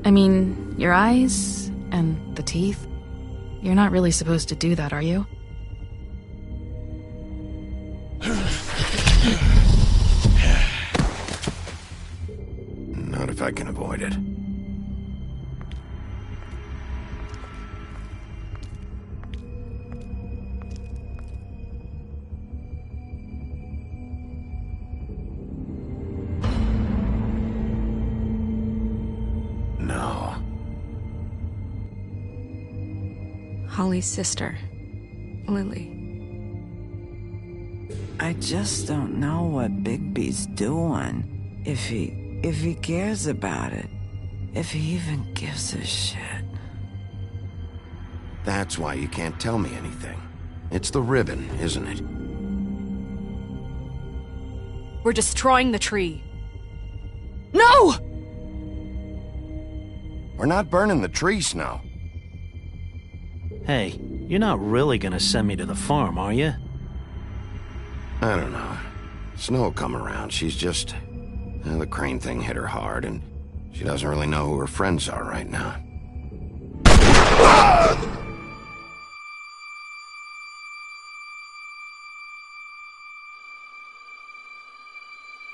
I mean, your eyes and the teeth. You're not really supposed to do that, are you? Not if I can avoid it. No. Holly's sister, Lily. I just don't know what Bigby's doing. If he cares about it. If he even gives a shit. That's why you can't tell me anything. It's the ribbon, isn't it? We're destroying the tree. No! We're not burning the tree, Snow. Hey, you're not really gonna send me to the farm, are you? I don't know. Snow will come around. She's just... the crane thing hit her hard, and she doesn't really know who her friends are right now.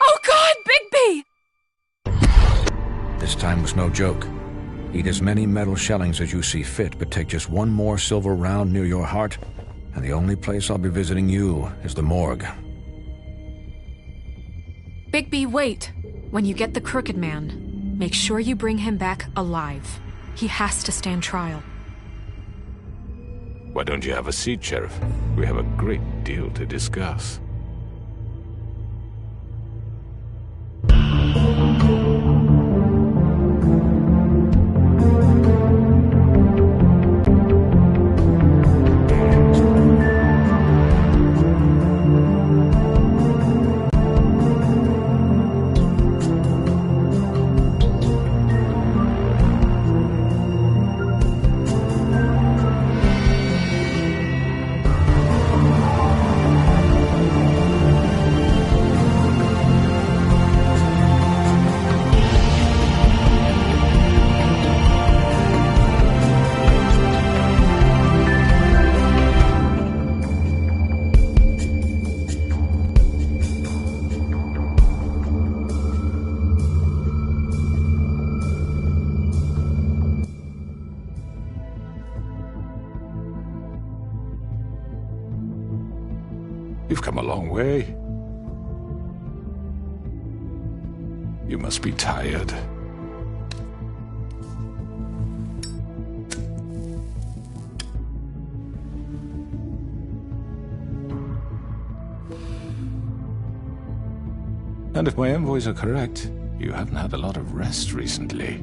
Oh God, Bigby! This time was no joke. Eat as many metal shellings as you see fit, but take just one more silver round near your heart, and the only place I'll be visiting you is the morgue. Bigby, wait. When you get the Crooked Man, make sure you bring him back alive. He has to stand trial. Why don't you have a seat, Sheriff? We have a great deal to discuss. You've come a long way. You must be tired. And if my envoys are correct, you haven't had a lot of rest recently.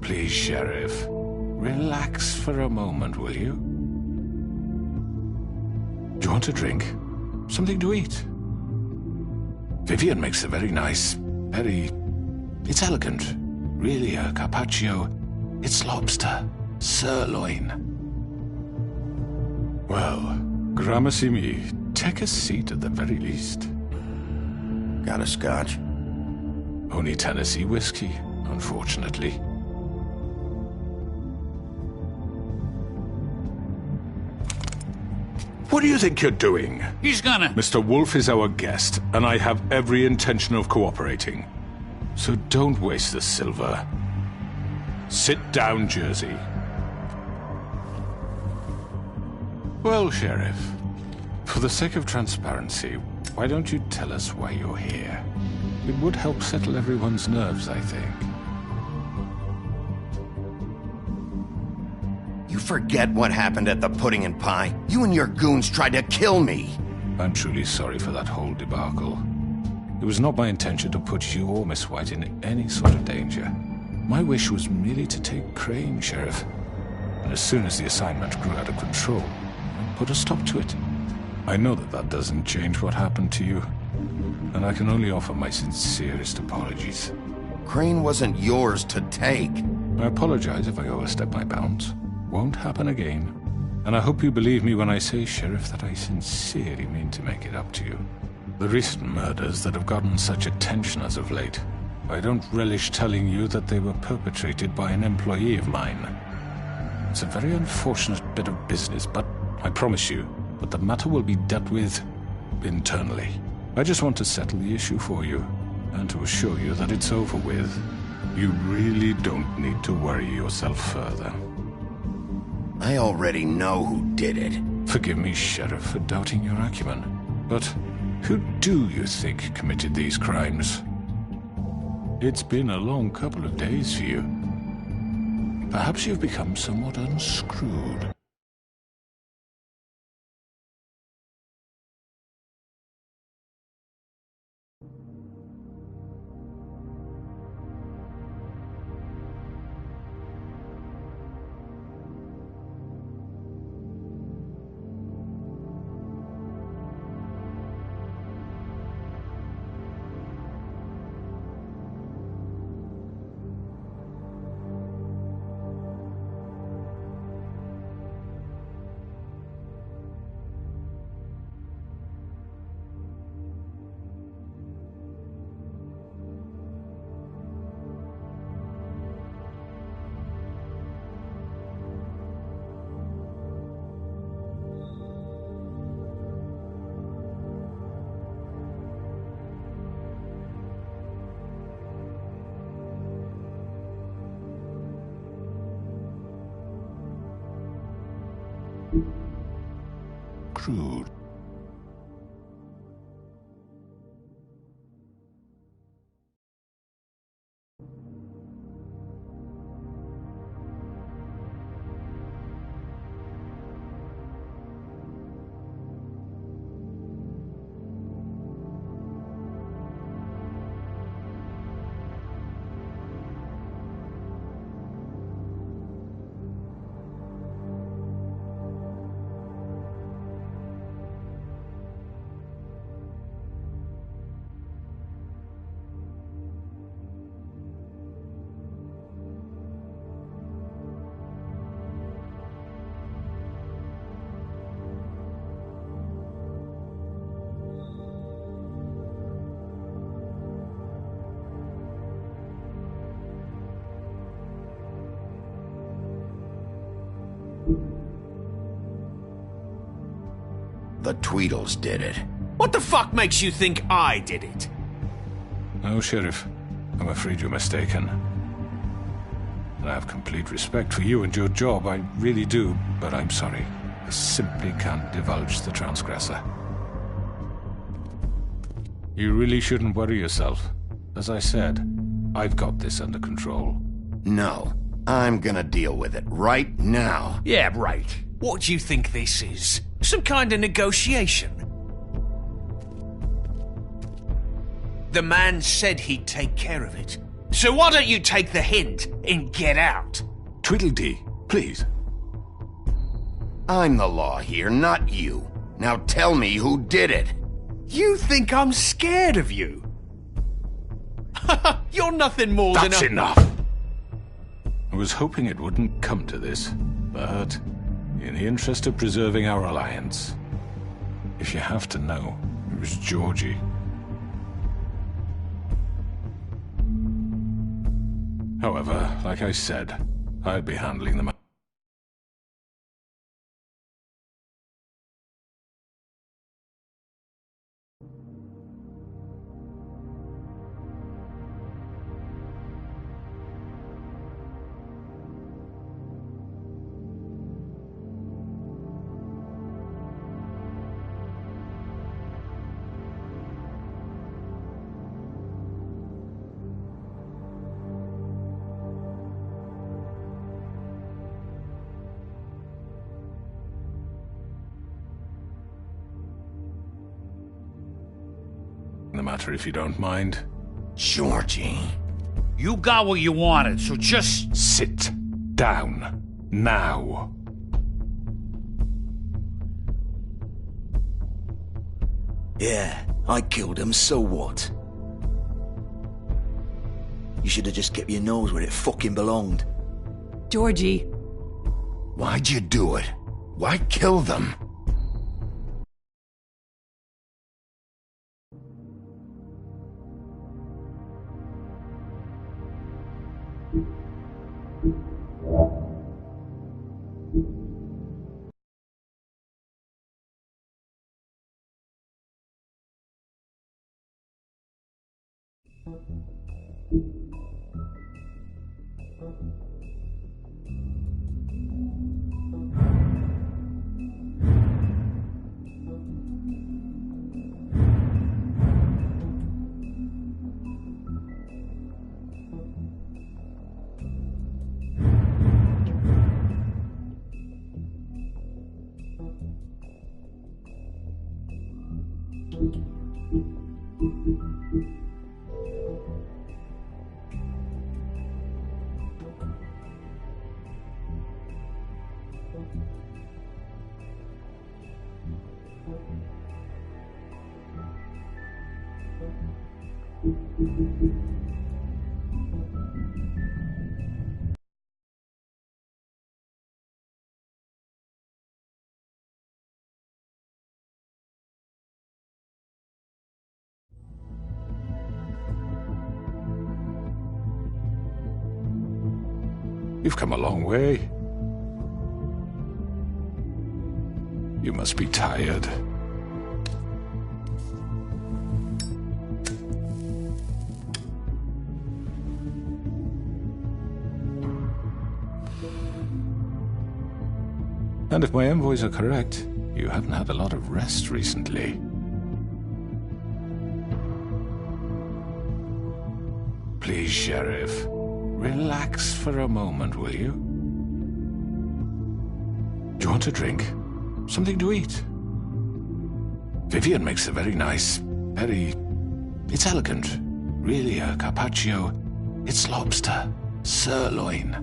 Please, Sheriff, relax for a moment, will you? Do you want a drink? Something to eat? Vivian makes a very nice, it's elegant. Really a carpaccio. It's lobster. Sirloin. Well, gramercy me. Take a seat at the very least. Got a scotch? Only Tennessee whiskey, unfortunately. What do you think you're doing? He's gonna... Mr. Wolf is our guest, and I have every intention of cooperating. So don't waste the silver. Sit down, Jersey. Well, Sheriff, for the sake of transparency, why don't you tell us why you're here? It would help settle everyone's nerves, I think. You forget what happened at the Pudding and Pie? You and your goons tried to kill me. I'm truly sorry for that whole debacle. It was not my intention to put you or Miss White in any sort of danger. My wish was merely to take Crane, Sheriff. And as soon as the assignment grew out of control, I put a stop to it. I know that that doesn't change what happened to you, and I can only offer my sincerest apologies. Crane wasn't yours to take. I apologize if I overstep my bounds. Won't happen again. And I hope you believe me when I say, Sheriff, that I sincerely mean to make it up to you. The recent murders that have gotten such attention as of late, I don't relish telling you that they were perpetrated by an employee of mine. It's a very unfortunate bit of business, but I promise you that the matter will be dealt with internally. I just want to settle the issue for you, and to assure you that it's over with. You really don't need to worry yourself further. I already know who did it. Forgive me, Sheriff, for doubting your acumen, but who do you think committed these crimes? It's been a long couple of days for you. Perhaps you've become somewhat unscrewed. Crude. The Tweedles did it. What the fuck makes you think I did it? No, Sheriff. I'm afraid you're mistaken. And I have complete respect for you and your job, I really do, but I'm sorry. I simply can't divulge the transgressor. You really shouldn't worry yourself. As I said, I've got this under control. No, I'm gonna deal with it right now. Yeah, right. What do you think this is? Some kind of negotiation? The man said he'd take care of it. So why don't you take the hint and get out? Tweedledee, please. I'm the law here, not you. Now tell me who did it. You think I'm scared of you? You're nothing more than a... That's enough! I was hoping it wouldn't come to this, but in the interest of preserving our alliance, if you have to know, it was Georgie. However, like I said, I'll be handling the matter. If you don't mind. Georgie. You got what you wanted, so just... Sit down. Now. Yeah, I killed him, so what? You should have just kept your nose where it fucking belonged. Georgie. Why'd you do it? Why kill them? You've come a long way. You must be tired. And if my envoys are correct, you haven't had a lot of rest recently. Please, Sheriff. Relax for a moment, will you? Do you want a drink? Something to eat? Vivian makes a very nice, it's elegant. Really a carpaccio. It's lobster. Sirloin.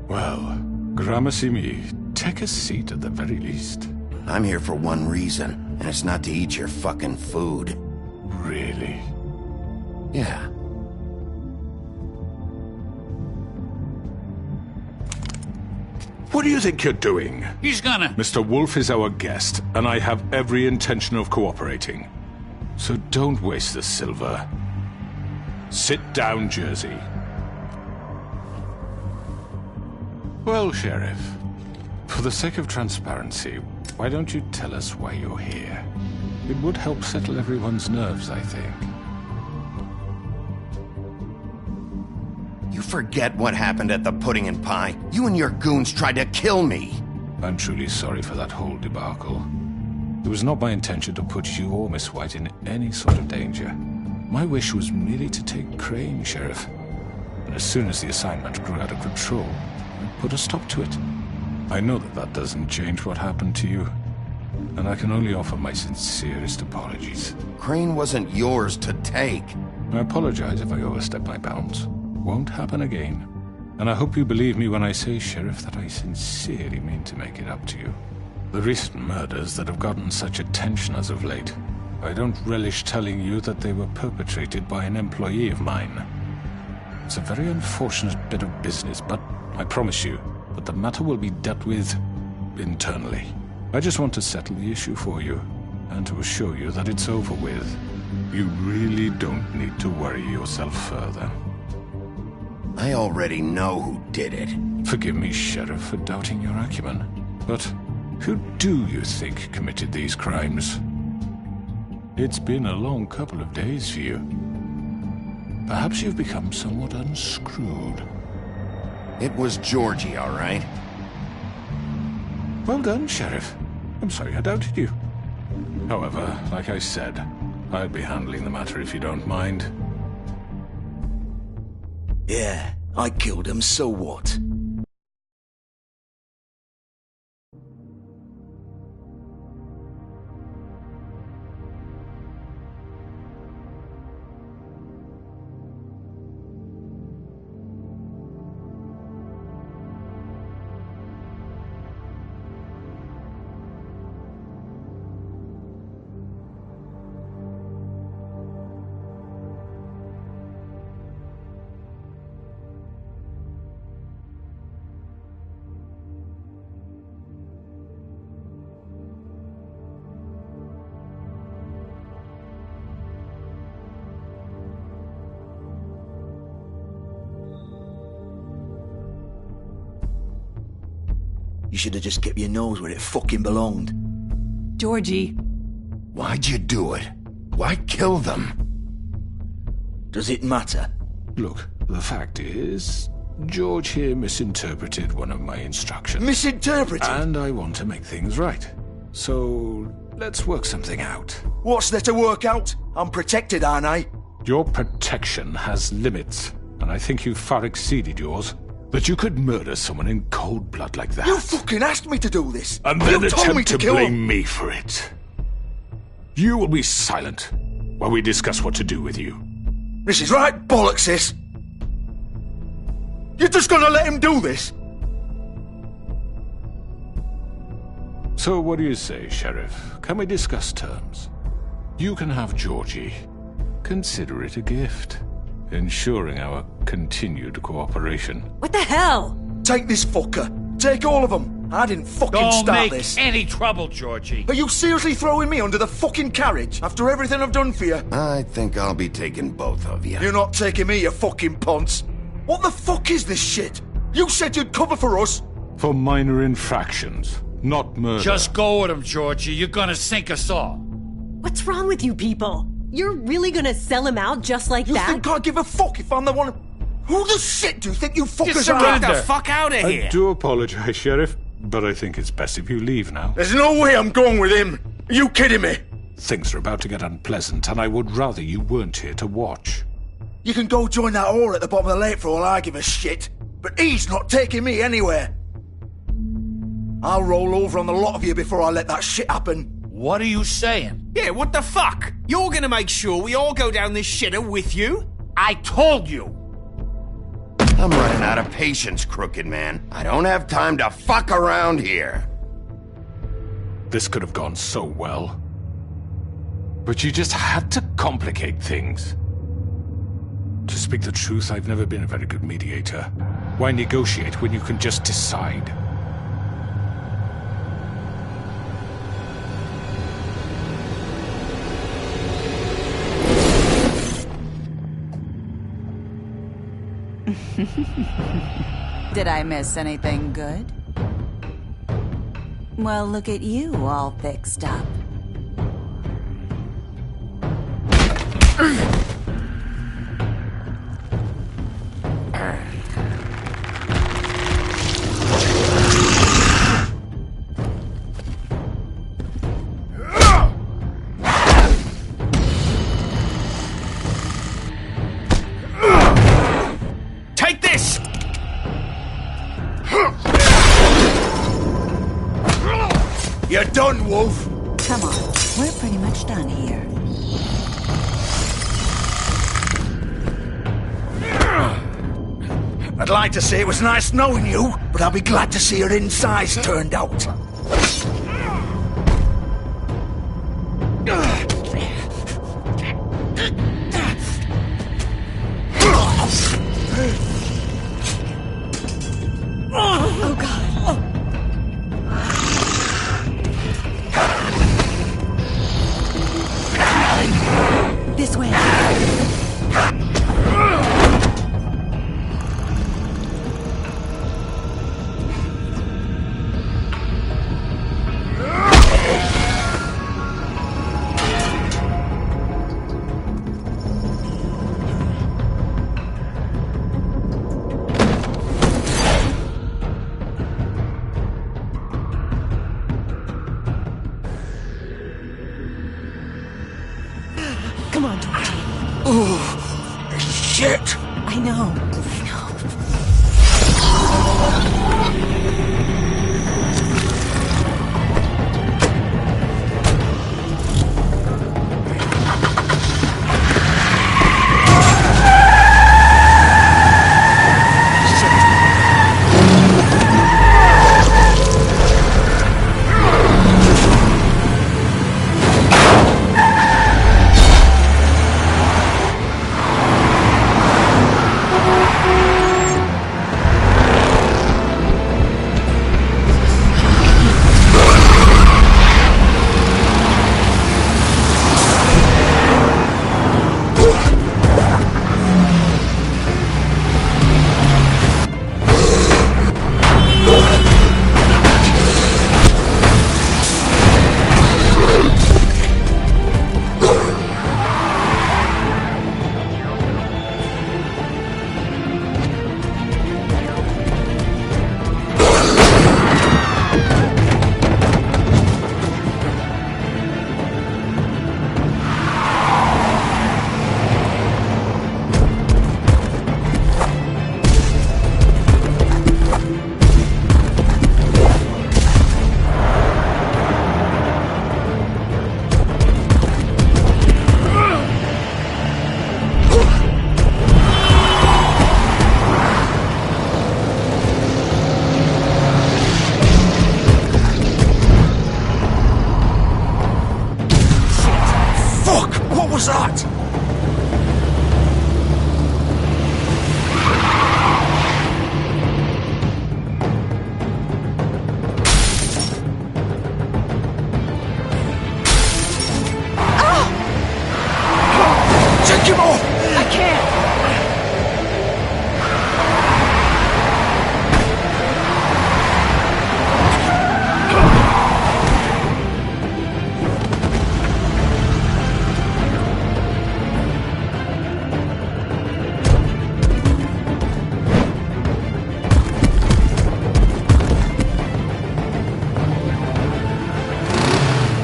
Well, Gramercy me. Take a seat at the very least. I'm here for one reason, and it's not to eat your fucking food. Really? Yeah. What do you think you're doing? He's gonna... Mr. Wolf is our guest, and I have every intention of cooperating. So don't waste the silver. Sit down, Jersey. Well, Sheriff, for the sake of transparency, why don't you tell us why you're here? It would help settle everyone's nerves, I think. You forget what happened at the Pudding and Pie. You and your goons tried to kill me. I'm truly sorry for that whole debacle. It was not my intention to put you or Miss White in any sort of danger. My wish was merely to take Crane, Sheriff. And as soon as the assignment grew out of control, I put a stop to it. I know that doesn't change what happened to you, and I can only offer my sincerest apologies. Crane wasn't yours to take. I apologize if I overstep my bounds. Won't happen again. And I hope you believe me when I say, Sheriff, that I sincerely mean to make it up to you. The recent murders that have gotten such attention as of late, I don't relish telling you that they were perpetrated by an employee of mine. It's a very unfortunate bit of business, but I promise you that the matter will be dealt with internally. I just want to settle the issue for you, and to assure you that it's over with. You really don't need to worry yourself further. I already know who did it. Forgive me, Sheriff, for doubting your acumen, but who do you think committed these crimes? It's been a long couple of days for you. Perhaps you've become somewhat unscrewed. It was Georgie, all right? Well done, Sheriff. I'm sorry I doubted you. However, like I said, I'll be handling the matter if you don't mind. Yeah, I killed him, so what? You should have just kept your nose where it fucking belonged. Georgie. Why'd you do it? Why kill them? Does it matter? Look, the fact is, George here misinterpreted one of my instructions. Misinterpreted? And I want to make things right. So, let's work something out. What's there to work out? I'm protected, aren't I? Your protection has limits, and I think you've far exceeded yours. That you could murder someone in cold blood like that. You fucking asked me to do this! And then you told me attempt to blame me for it. You will be silent while we discuss what to do with you. This is right bollocks, sis! You're just gonna let him do this? So what do you say, Sheriff? Can we discuss terms? You can have Georgie. Consider it a gift, ensuring our continued cooperation. What the hell? Take this fucker. Take all of them. I didn't fucking Don't start make this. any trouble, Georgie. Are you seriously throwing me under the fucking carriage after everything I've done for you? I think I'll be taking both of you. You're not taking me, you fucking ponce. What the fuck is this shit? You said you'd cover for us. For minor infractions, not murder. Just go with him, Georgie. You're gonna sink us all. What's wrong with you people? You're really gonna sell him out just like You that? think I give a fuck if I'm the one... Who the shit do you think you fuckers Just are? get the fuck out of I here. do apologize, Sheriff, but I think it's best if you leave now. There's no way I'm going with him. Are you kidding me? Things are about to get unpleasant, and I would rather you weren't here to watch. You can go join that whore at the bottom of the lake for all I give a shit. But he's not taking me anywhere. I'll roll over on the lot of you before I let that shit happen. What are you saying? Yeah, what the fuck? You're gonna make sure we all go down this shitter with you? I told you. I'm running out of patience, Crooked Man. I don't have time to fuck around here. This could have gone so well. But you just had to complicate things. To speak the truth, I've never been a very good mediator. Why negotiate when you can just decide? Did I miss anything good? Well, look at you all fixed up. Take this! You're done, Wolf. Come on, we're pretty much done here. I'd like to say it was nice knowing you, but I'll be glad to see your insides turned out. Oh, shit! I know. What was that? Take him off! I can't!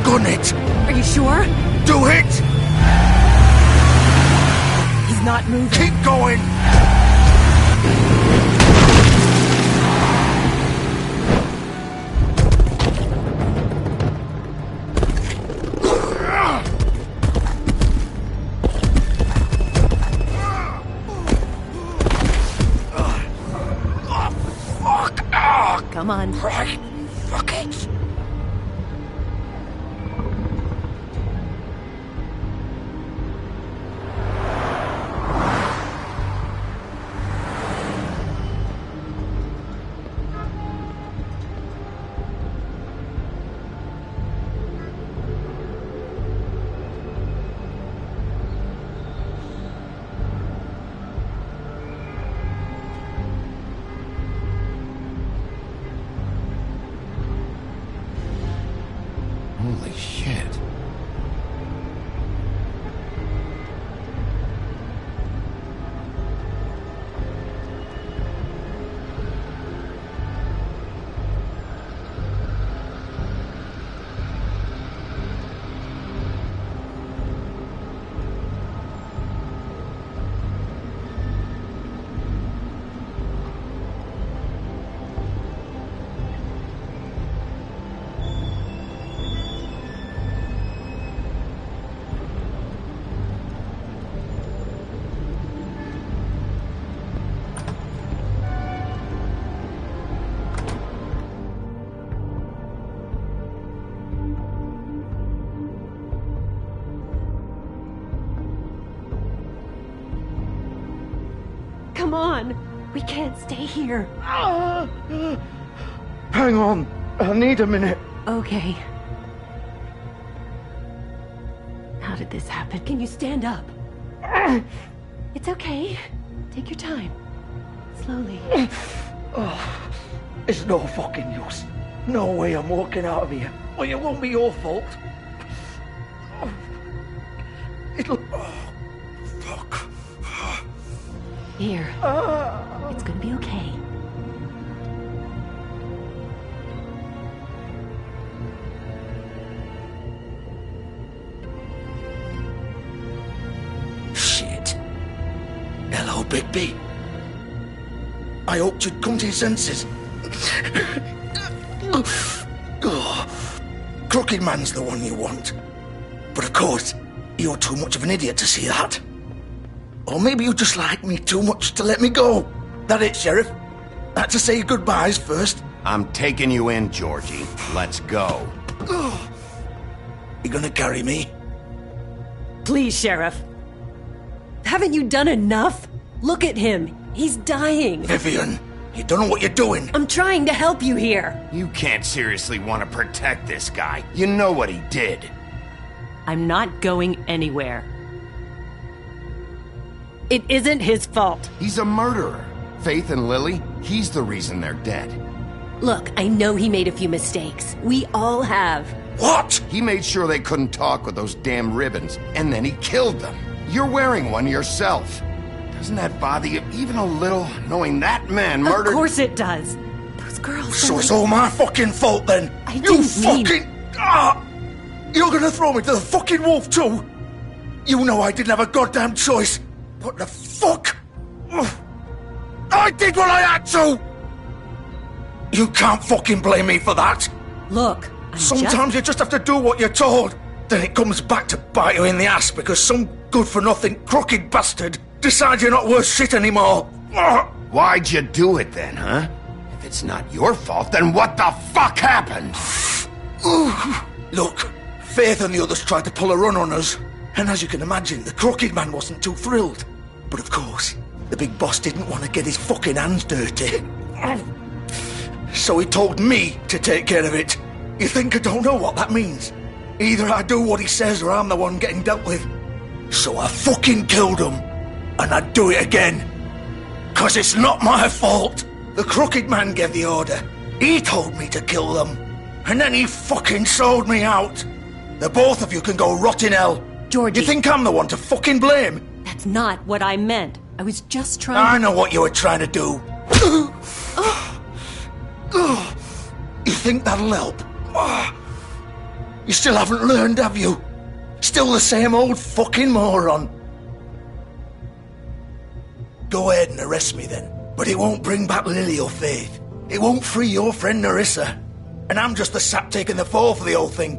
Gun it! Are you sure? Do it! He's not moving. Keep going! Come on. Right. Fuck it. Holy shit. Come on. We can't stay here. Hang on. I need a minute. Okay. How did this happen? Can you stand up? It's okay. Take your time. Slowly. It's no fucking use. No way I'm walking out of here. Well, it won't be your fault. It'll... fuck. Here. It's gonna be okay. Shit. Bigby. I hoped you'd come to your senses. Crooked Man's the one you want. But of course, you're too much of an idiot to see that. Or maybe you just like me too much to let me go. That it, Sheriff? Had to say your goodbyes first. I'm taking you in, Georgie. Let's go. You gonna carry me? Please, Sheriff. Haven't you done enough? Look at him. He's dying. Vivian, you don't know what you're doing. I'm trying to help you here. You can't seriously want to protect this guy. You know what he did. I'm not going anywhere. It isn't his fault. He's a murderer. Faith and Lily, he's the reason they're dead. Look, I know he made a few mistakes. We all have. What? He made sure they couldn't talk with those damn ribbons, and then he killed them. You're wearing one yourself. Doesn't that bother you even a little, knowing that man murdered... Of course it does. Those girls... So it's all my fucking fault then? I didn't mean... You're gonna throw me to the fucking wolf too? You know I didn't have a goddamn choice. What the fuck? I did what I had to! You can't fucking blame me for that. Look, sometimes you just have to do what you're told. Then it comes back to bite you in the ass because some good-for-nothing crooked bastard decides you're not worth shit anymore. Why'd you do it then, huh? If it's not your fault, then what the fuck happened? Look, Faith and the others tried to pull a run on us. And as you can imagine, the Crooked Man wasn't too thrilled. But of course, the big boss didn't want to get his fucking hands dirty. So he told me to take care of it. You think I don't know what that means? Either I do what he says or I'm the one getting dealt with. So I fucking killed him. And I'd do it again. 'Cause it's not my fault. The Crooked Man gave the order. He told me to kill them. And then he fucking sold me out. The both of you can go rot in hell. Georgie. You think I'm the one to fucking blame? That's not what I meant. I was just trying I know what you were trying to do. You think that'll help? You still haven't learned, have you? Still the same old fucking moron. Go ahead and arrest me then. But it won't bring back Lily or Faith. It won't free your friend Nerissa. And I'm just the sap taking the fall for the whole thing.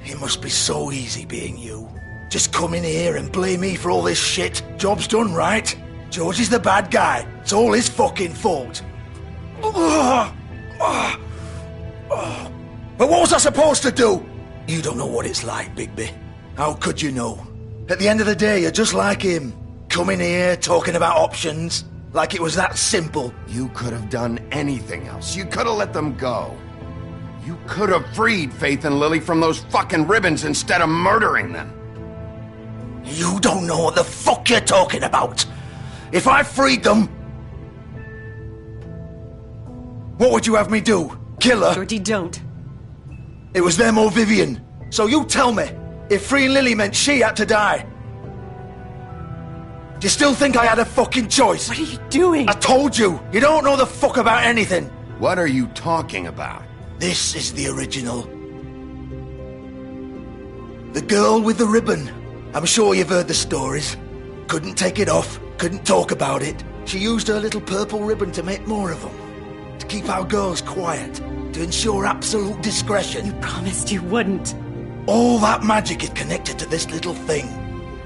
It must be so easy being you. Just come in here and blame me for all this shit. Job's done, right? George is the bad guy. It's all his fucking fault. But what was I supposed to do? You don't know what it's like, Bigby. How could you know? At the end of the day, you're just like him. Coming here, talking about options. Like it was that simple. You could have done anything else. You could have let them go. You could have freed Faith and Lily from those fucking ribbons instead of murdering them. You don't know what the fuck you're talking about. If I freed them... What would you have me do? Kill her? Georgie, don't. It was them or Vivian. So you tell me, if freeing Lily meant she had to die. Do you still think I had a fucking choice? What are you doing? I told you, you don't know the fuck about anything. What are you talking about? This is the original. The girl with the ribbon. I'm sure you've heard the stories. Couldn't take it off, couldn't talk about it. She used her little purple ribbon to make more of them. To keep our girls quiet. To ensure absolute discretion. You promised you wouldn't. All that magic is connected to this little thing.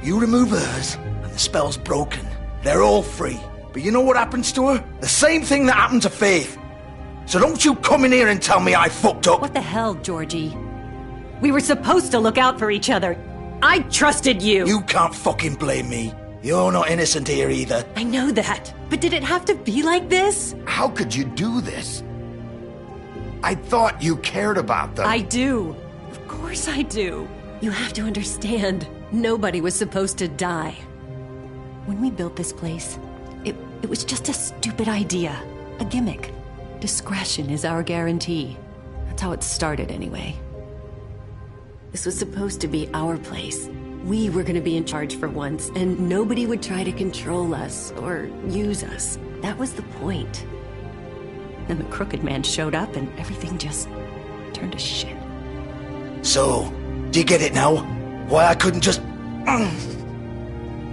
You remove hers, and the spell's broken. They're all free. But you know what happens to her? The same thing that happened to Faith. So don't you come in here and tell me I fucked up. What the hell, Georgie? We were supposed to look out for each other. I trusted you. You can't fucking blame me. You're not innocent here either. I know that. But did it have to be like this? How could you do this? I thought you cared about them. I do. Of course I do. You have to understand. Nobody was supposed to die. When we built this place, it was just a stupid idea. A gimmick. Discretion is our guarantee. That's how it started anyway. This was supposed to be our place. We were going to be in charge for once, and nobody would try to control us or use us. That was the point. Then the Crooked Man showed up, and everything just turned to shit. So, do you get it now? Why I couldn't just...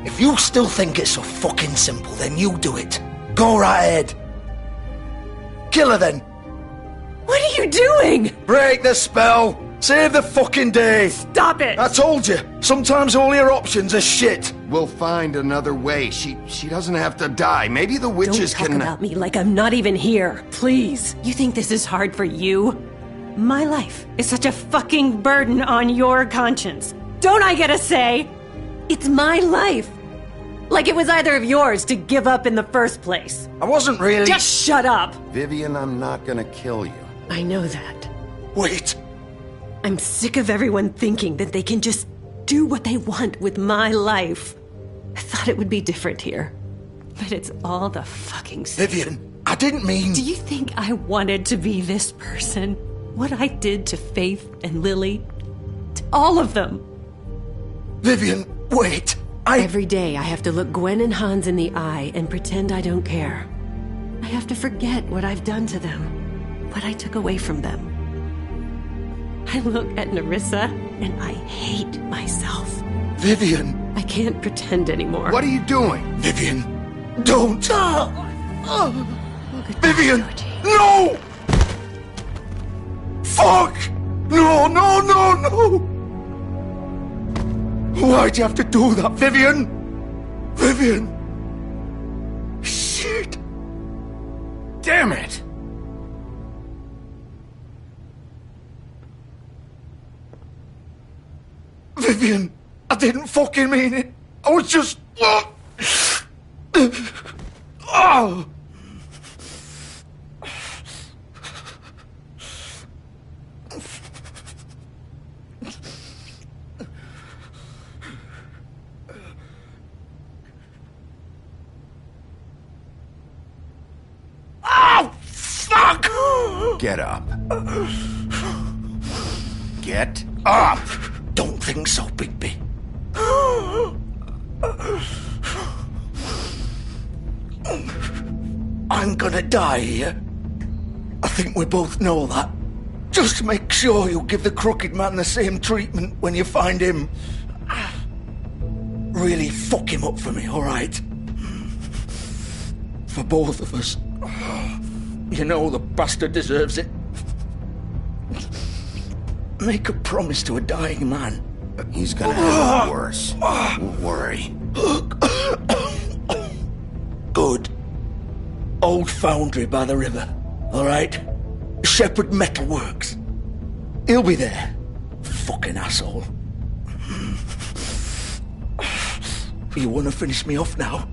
If you still think it's so fucking simple, then you do it. Go right ahead. Kill her then. What are you doing? Break the spell. Save the fucking day. Stop it. I told you. Sometimes all your options are shit. We'll find another way. She doesn't have to die. Maybe the witches Don't talk can... about me like I'm not even here. Please. You think this is hard for you? My life is such a fucking burden on your conscience. Don't I get a say? It's my life. Like it was either of yours to give up in the first place. I wasn't really... Just shut up. Vivian, I'm not gonna kill you. I know that. Wait. I'm sick of everyone thinking that they can just do what they want with my life. I thought it would be different here. But it's all the fucking same. Vivian, I didn't mean... Do you think I wanted to be this person? What I did to Faith and Lily? To all of them? Vivian, wait. Every day I have to look Gwen and Hans in the eye and pretend I don't care. I have to forget what I've done to them. What I took away from them. I look at Nerissa and I hate myself. Vivian. I can't pretend anymore. What are you doing? Vivian, don't. Vivian, no! Fuck! No, no, no, no! Why'd you have to do that, Vivian? Vivian! Shit! Damn it! Vivian, I didn't fucking mean it. I was just... Oh! Oh, fuck! Get up. Get up! Don't think so, Bigby. I'm gonna die here. I think we both know that. Just make sure you give the Crooked Man the same treatment when you find him. Really fuck him up for me, alright? For both of us. You know the bastard deserves it. Make a promise to a dying man. He's gonna have it worse. Don't worry. Good. Old foundry by the river, alright? Shepherd Metalworks. He'll be there. Fucking asshole. You wanna finish me off now?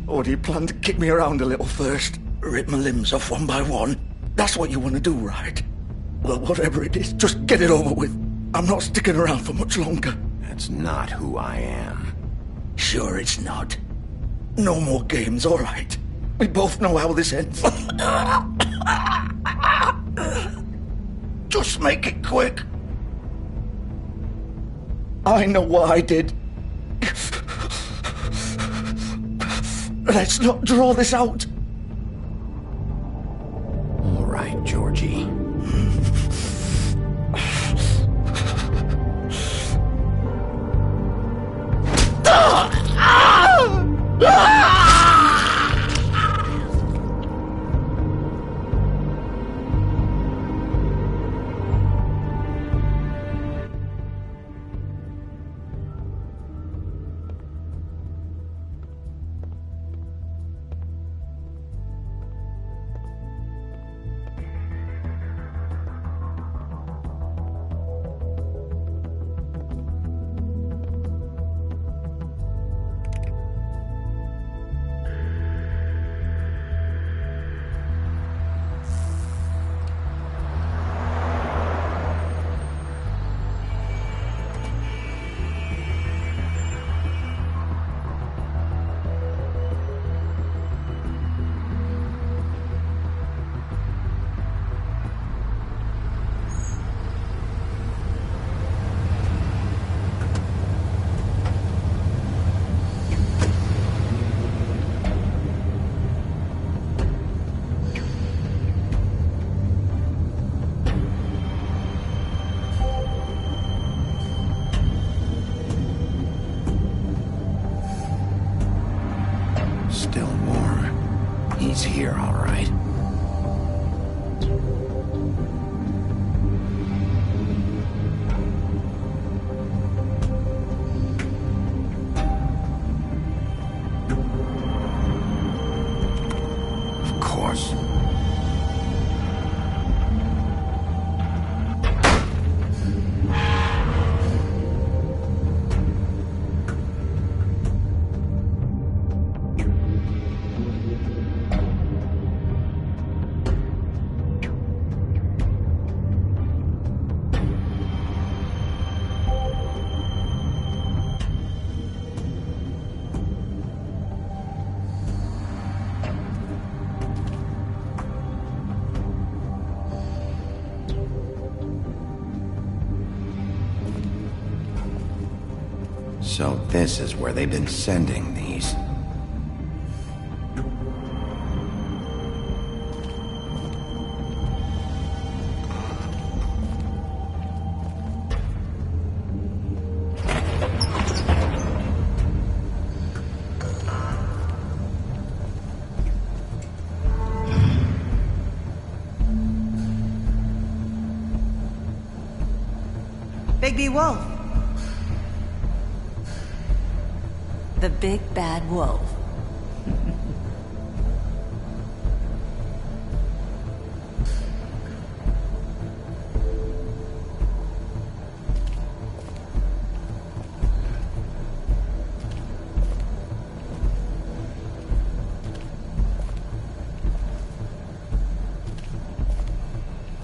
Or do you plan to kick me around a little first? Rip my limbs off one by one? That's what you want to do, right? Well, whatever it is, just get it over with. I'm not sticking around for much longer. That's not who I am. Sure it's not. No more games, all right. We both know how this ends. Just make it quick. I know what I did. Let's not draw this out. All right, Georgie. So this is where they've been sending these. Bigby Wolf. The big bad wolf.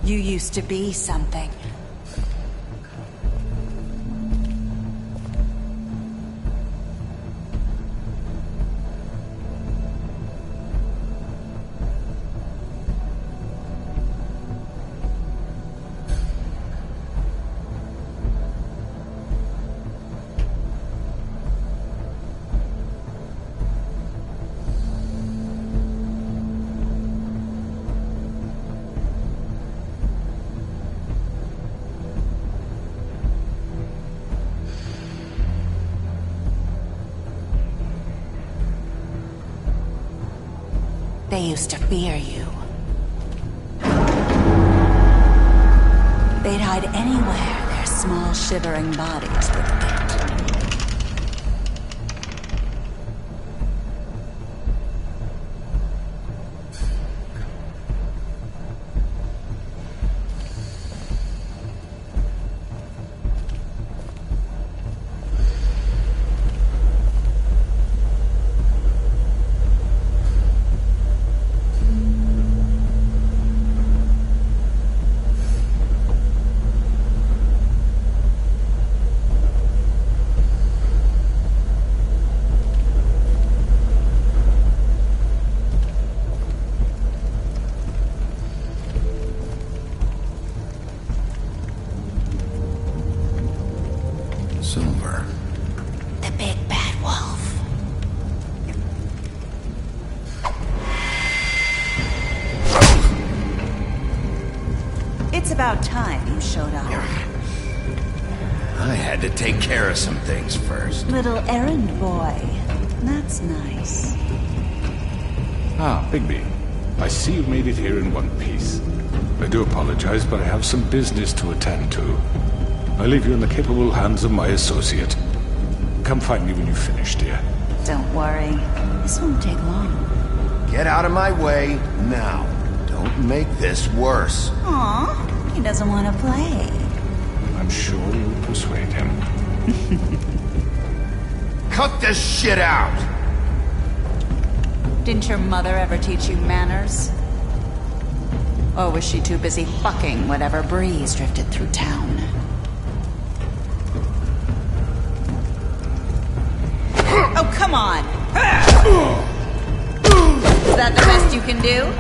You used to be something. They used to fear you. They'd hide anywhere their small, shivering bodies would fit. Silver. The big bad wolf. It's about time you showed up. I had to take care of some things first. Little errand boy. That's nice. Ah, Bigby. I see you've made it here in one piece. I do apologize, but I have some business to attend to. I leave you in the capable hands of my associate. Come find me when you've finished, dear. Don't worry. This won't take long. Get out of my way now. Don't make this worse. Aw, he doesn't want to play. I'm sure you'll persuade him. Cut this shit out! Didn't your mother ever teach you manners? Or was she too busy fucking whatever breeze drifted through town? Oh, come on! Is that the best you can do?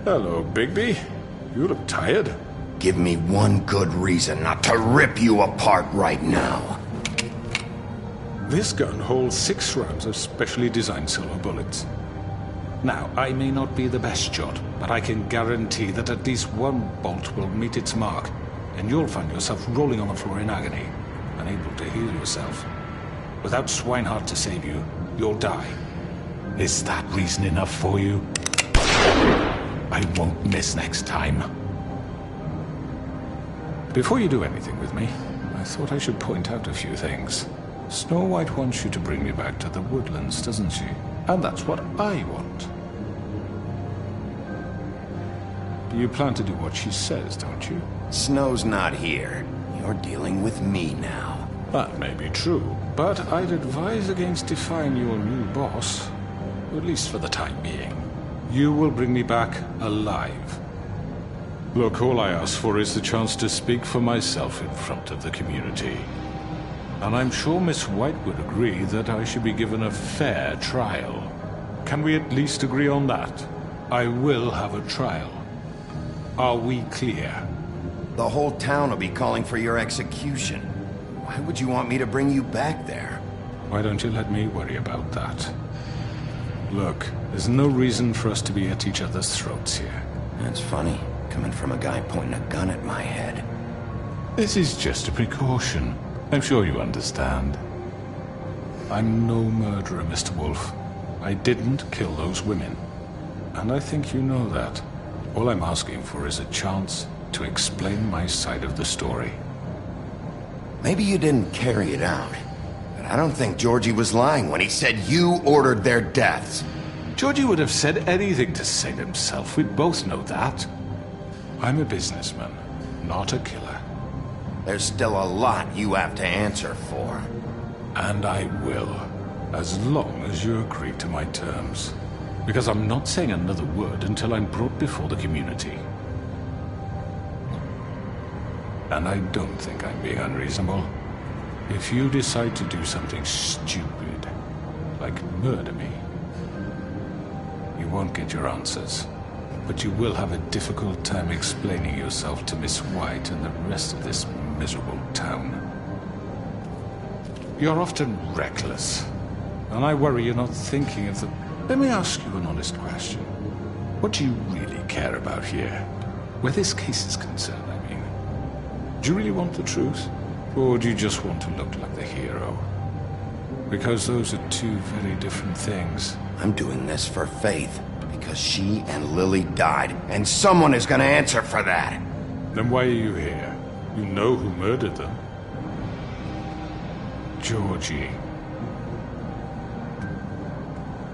Hello, Bigby. You look tired. Give me one good reason not to rip you apart right now. This gun holds 6 rounds of specially designed silver bullets. Now, I may not be the best shot, but I can guarantee that at least one bolt will meet its mark, and you'll find yourself rolling on the floor in agony, unable to heal yourself. Without Swinehart to save you, you'll die. Is that reason enough for you? I won't miss next time. Before you do anything with me, I thought I should point out a few things. Snow White wants you to bring me back to the woodlands, doesn't she? And that's what I want. You plan to do what she says, don't you? Snow's not here. You're dealing with me now. That may be true, but I'd advise against defying your new boss, at least for the time being. You will bring me back alive. Look, all I ask for is the chance to speak for myself in front of the community. And I'm sure Miss White would agree that I should be given a fair trial. Can we at least agree on that? I will have a trial. Are we clear? The whole town will be calling for your execution. Why would you want me to bring you back there? Why don't you let me worry about that? Look, there's no reason for us to be at each other's throats here. That's funny, coming from a guy pointing a gun at my head. This is just a precaution. I'm sure you understand. I'm no murderer, Mr. Wolf. I didn't kill those women. And I think you know that. All I'm asking for is a chance to explain my side of the story. Maybe you didn't carry it out, but I don't think Georgie was lying when he said you ordered their deaths. Georgie would have said anything to save himself. We both know that. I'm a businessman, not a killer. There's still a lot you have to answer for. And I will, as long as you agree to my terms. Because I'm not saying another word until I'm brought before the community. And I don't think I'm being unreasonable. If you decide to do something stupid, like murder me, you won't get your answers. But you will have a difficult time explaining yourself to Miss White and the rest of this miserable town. You're often reckless, and I worry you're not thinking of the... Let me ask you an honest question. What do you really care about here? Where this case is concerned, I mean. Do you really want the truth? Or do you just want to look like the hero? Because those are two very different things. I'm doing this for Faith, because she and Lily died, and someone is gonna answer for that. Then why are you here? You know who murdered them. Georgie.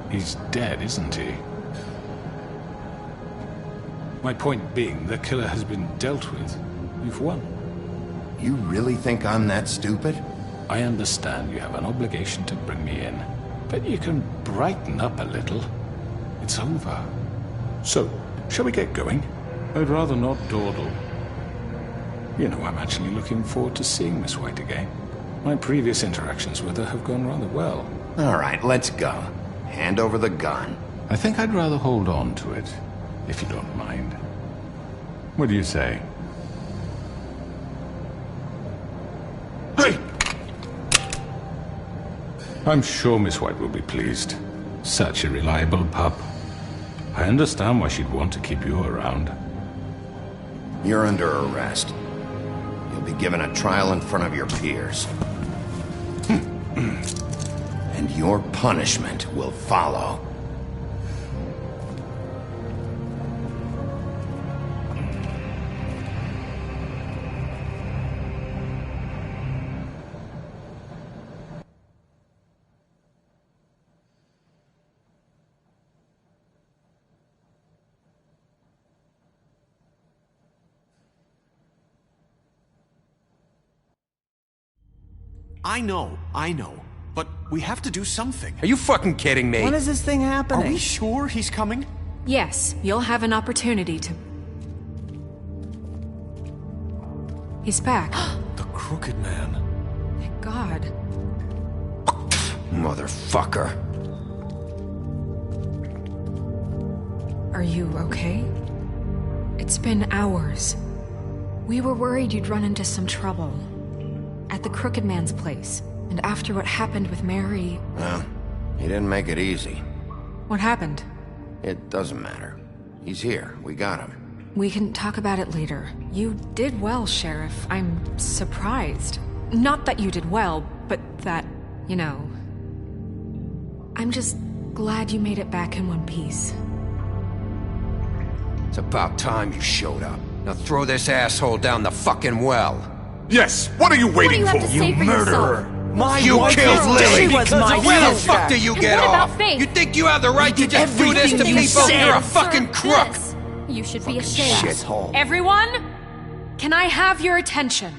He's dead, isn't he? My point being, the killer has been dealt with. You've won. You really think I'm that stupid? I understand you have an obligation to bring me in, but you can brighten up a little. It's over. So, shall we get going? I'd rather not dawdle. You know, I'm actually looking forward to seeing Miss White again. My previous interactions with her have gone rather well. All right, let's go. Hand over the gun. I think I'd rather hold on to it, if you don't mind. What do you say? Hey! I'm sure Miss White will be pleased. Such a reliable pup. I understand why she'd want to keep you around. You're under arrest. You'll be given a trial in front of your peers. And your punishment will follow. I know. But we have to do something. Are you fucking kidding me? When is this thing happening? Are we sure he's coming? Yes, you'll have an opportunity to... He's back. The Crooked Man. Thank God. Motherfucker. Are you okay? It's been hours. We were worried you'd run into some trouble. At the Crooked Man's place. And after what happened with Mary... Well, he didn't make it easy. What happened? It doesn't matter. He's here. We got him. We can talk about it later. You did well, Sheriff. I'm surprised. Not that you did well, but that, you know... I'm just glad you made it back in one piece. It's about time you showed up. Now throw this asshole down the fucking well. Yes, what are you waiting for? You murderer! You killed Lily! Where the fuck do you get off? You think you have the right to just do this to people? You're a fucking crook! You should be ashamed. Shithole. Everyone, can I have your attention?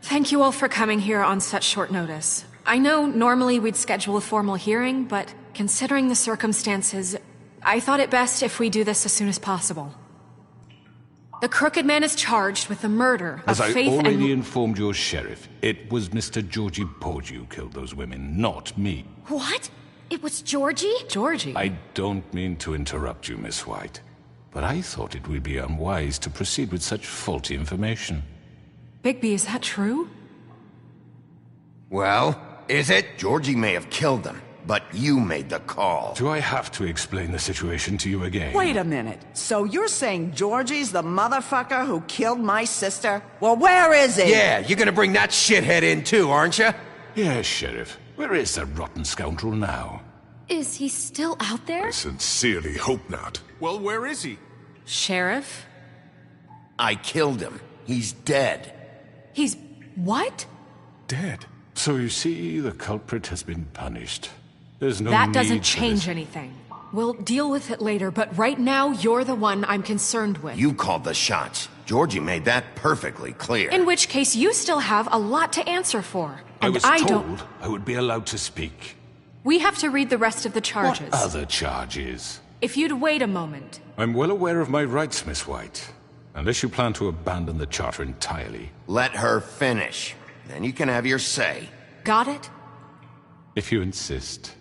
Thank you all for coming here on such short notice. I know normally we'd schedule a formal hearing, but considering the circumstances, I thought it best if we do this as soon as possible. The Crooked Man is charged with the murder of Faith and... As I already informed your sheriff, it was Mr. Georgie Porgy who killed those women, not me. What? It was Georgie? Georgie? I don't mean to interrupt you, Miss White, but I thought it would be unwise to proceed with such faulty information. Bigby, is that true? Well, is it? Georgie may have killed them, but you made the call. Do I have to explain the situation to you again? Wait a minute. So you're saying Georgie's the motherfucker who killed my sister? Well, where is he? Yeah, you're gonna bring that shithead in too, aren't you? Yes, Sheriff. Where is that rotten scoundrel now? Is he still out there? I sincerely hope not. Well, where is he? Sheriff? I killed him. He's dead. He's... what? Dead. So you see, the culprit has been punished. There's no That need doesn't for change this. anything. We'll deal with it later, but right now, you're the one I'm concerned with. You called the shots. Georgie made that perfectly clear. In which case, you still have a lot to answer for. I And was I told don't... I would be allowed to speak. We have to read the rest of the charges. What other charges? If you'd wait a moment. I'm well aware of my rights, Miss White. Unless you plan to abandon the charter entirely. Let her finish. Then you can have your say. Got it? If you insist.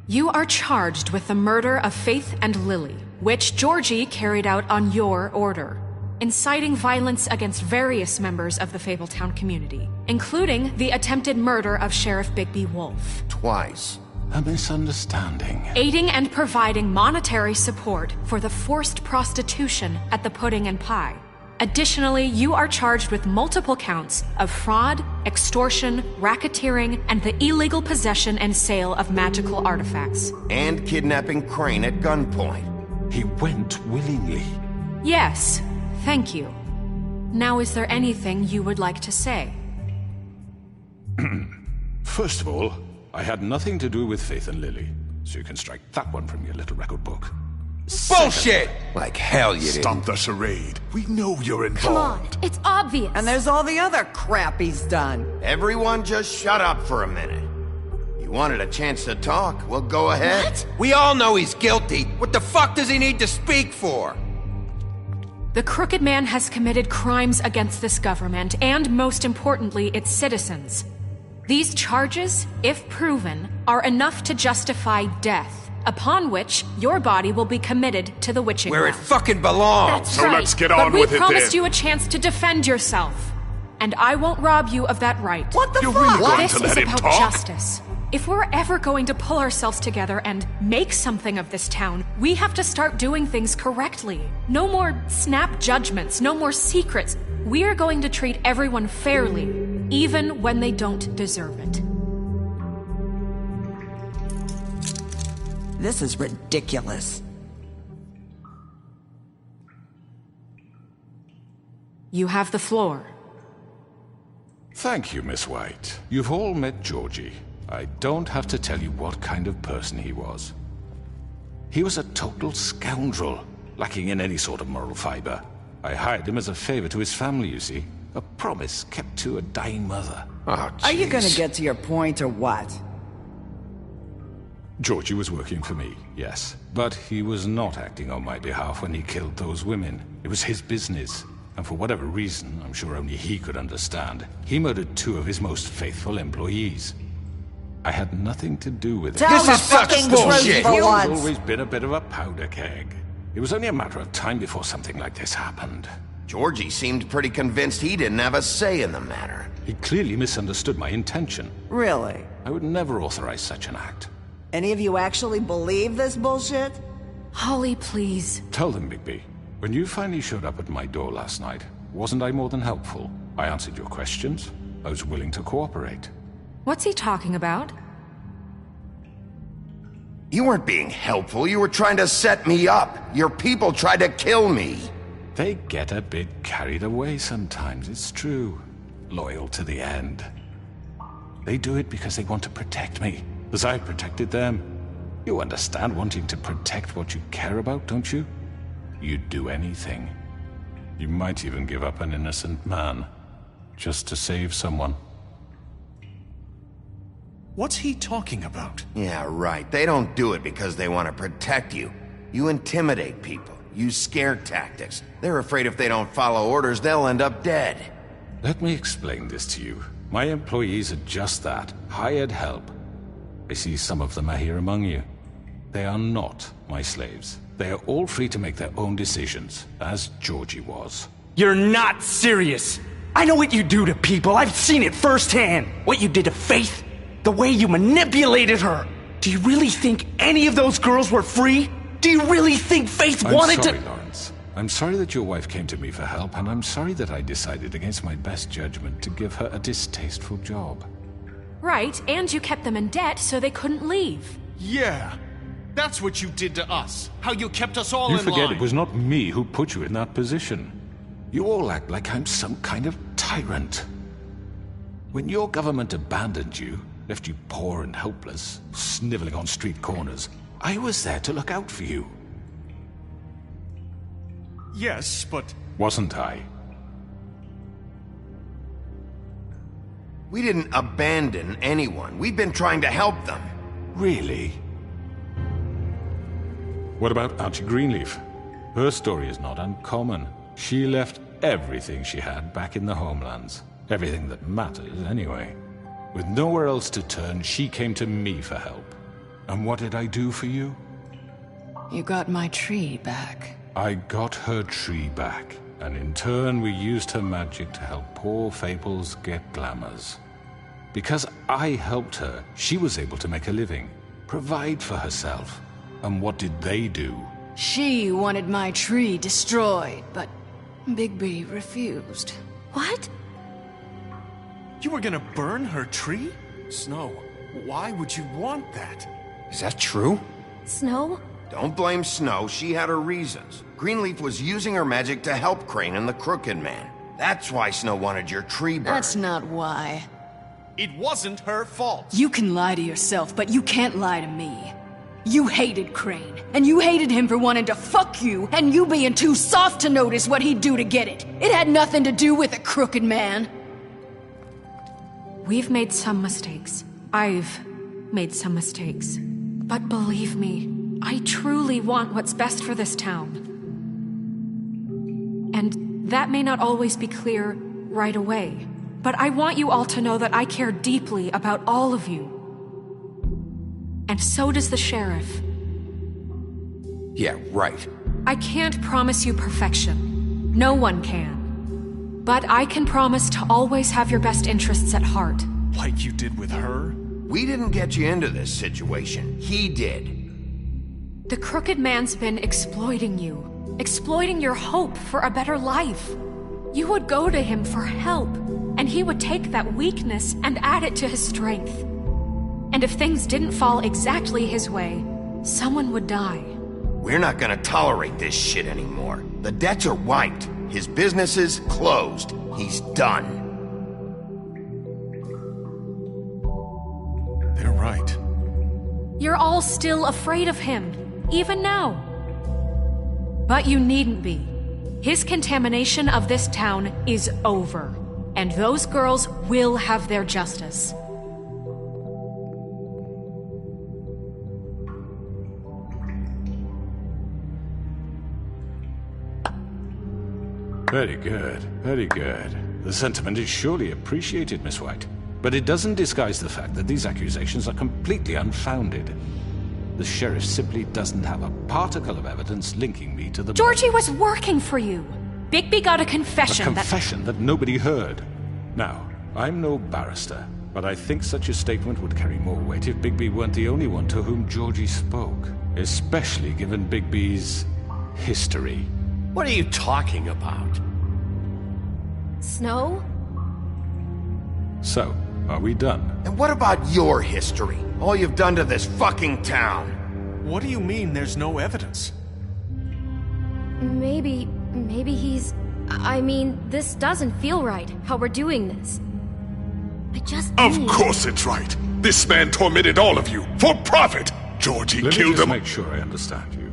You are charged with the murder of Faith and Lily, which Georgie carried out on your order, inciting violence against various members of the Fabletown community, including the attempted murder of Sheriff Bigby Wolf. Twice. A misunderstanding. Aiding and providing monetary support for the forced prostitution at the Pudding and Pie. Additionally, you are charged with multiple counts of fraud, extortion, racketeering, and the illegal possession and sale of magical artifacts. And kidnapping Crane at gunpoint. He went willingly. Yes, thank you. Now, is there anything you would like to say? First of all, I had nothing to do with Faith and Lily, so you can strike that one from your little record book. Bullshit! Like hell you did. Stop the charade. We know you're involved. Come on, it's obvious. And there's all the other crap he's done. Everyone just shut up for a minute. You wanted a chance to talk? Well, go ahead. What? We all know he's guilty. What the fuck does he need to speak for? The Crooked Man has committed crimes against this government, and most importantly, its citizens. These charges, if proven, are enough to justify death, upon which your body will be committed to the witching Where it well. fucking belongs. That's So right. let's get on but with it we promised then. you a chance to defend yourself, and I won't rob you of that right. What the You're fuck? really going This to is let him about talk? justice. If we're ever going to pull ourselves together and make something of this town, we have to start doing things correctly. No more snap judgments, no more secrets. We are going to treat everyone fairly, even when they don't deserve it. This is ridiculous. You have the floor. Thank you, Miss White. You've all met Georgie. I don't have to tell you what kind of person he was. He was a total scoundrel, lacking in any sort of moral fiber. I hired him as a favor to his family, you see. A promise kept to a dying mother. Oh, Are you jeez. gonna get to your point or what? Georgie was working for me, yes. But he was not acting on my behalf when he killed those women. It was his business. And for whatever reason, I'm sure only he could understand, he murdered 2 of his most faithful employees. I had nothing to do with it. Tell This the is such fucking bullshit. truth for He's once. always been a bit of a powder keg. It was only a matter of time before something like this happened. Georgie seemed pretty convinced he didn't have a say in the matter. He clearly misunderstood my intention. Really? I would never authorize such an act. Any of you actually believe this bullshit? Holly, please. Tell them, Bigby. When you finally showed up at my door last night, wasn't I more than helpful? I answered your questions. I was willing to cooperate. What's he talking about? You weren't being helpful. You were trying to set me up. Your people tried to kill me. They get a bit carried away sometimes, it's true. Loyal to the end. They do it because they want to protect me, as I protected them. You understand wanting to protect what you care about, don't you? You'd do anything. You might even give up an innocent man, just to save someone. What's he talking about? Yeah, right. They don't do it because they want to protect you. You intimidate people, use scare tactics. They're afraid if they don't follow orders, they'll end up dead. Let me explain this to you. My employees are just that, hired help. I see some of them are here among you. They are not my slaves. They are all free to make their own decisions, as Georgie was. You're not serious! I know what you do to people, I've seen it firsthand! What you did to Faith, the way you manipulated her! Do you really think any of those girls were free? Do you really think Faith wanted to— I'm sorry, Lawrence. I'm sorry that your wife came to me for help, and I'm sorry that I decided against my best judgment to give her a distasteful job. Right, and you kept them in debt so they couldn't leave. Yeah, that's what you did to us. How you kept us all in line. You forget it was not me who put you in that position. You all act like I'm some kind of tyrant. When your government abandoned you, left you poor and helpless, sniveling on street corners, I was there to look out for you. Yes, but... Wasn't I? We didn't abandon anyone. We've been trying to help them. Really? What about Auntie Greenleaf? Her story is not uncommon. She left everything she had back in the homelands. Everything that matters, anyway. With nowhere else to turn, she came to me for help. And what did I do for you? You got my tree back. I got her tree back, and in turn we used her magic to help poor Fables get glamours. Because I helped her, she was able to make a living, provide for herself. And what did they do? She wanted my tree destroyed, but Bigby refused. What? You were gonna burn her tree? Snow, why would you want that? Is that true? Snow? Don't blame Snow, she had her reasons. Greenleaf was using her magic to help Crane and the Crooked Man. That's why Snow wanted your tree burned. That's not why. It wasn't her fault. You can lie to yourself, but you can't lie to me. You hated Crane, and you hated him for wanting to fuck you, and you being too soft to notice what he'd do to get it. It had nothing to do with a Crooked Man. We've made some mistakes. I've made some mistakes. But believe me, I truly want what's best for this town. And that may not always be clear right away, but I want you all to know that I care deeply about all of you. And so does the sheriff. Yeah, right. I can't promise you perfection. No one can. But I can promise to always have your best interests at heart. Like you did with her? We didn't get you into this situation. He did. The Crooked Man's been exploiting you. Exploiting your hope for a better life. You would go to him for help, and he would take that weakness and add it to his strength. And if things didn't fall exactly his way, someone would die. We're not gonna tolerate this shit anymore. The debts are wiped. His business is closed. He's done. They're right. You're all still afraid of him, even now. But you needn't be. His contamination of this town is over, and those girls will have their justice. Very good, very good. The sentiment is surely appreciated, Miss White. But it doesn't disguise the fact that these accusations are completely unfounded. The sheriff simply doesn't have a particle of evidence linking me to the... Georgie was working for you. Bigby got a confession A confession that nobody heard. Now, I'm no barrister, but I think such a statement would carry more weight if Bigby weren't the only one to whom Georgie spoke. Especially given Bigby's history. What are you talking about? Snow? So, are we done? And what about your history? All you've done to this fucking town? What do you mean there's no evidence? Maybe he's... I mean, this doesn't feel right, how we're doing this. I just Of course it's right. This man tormented all of you, for profit! Georgie killed him. Let me just make sure I understand you.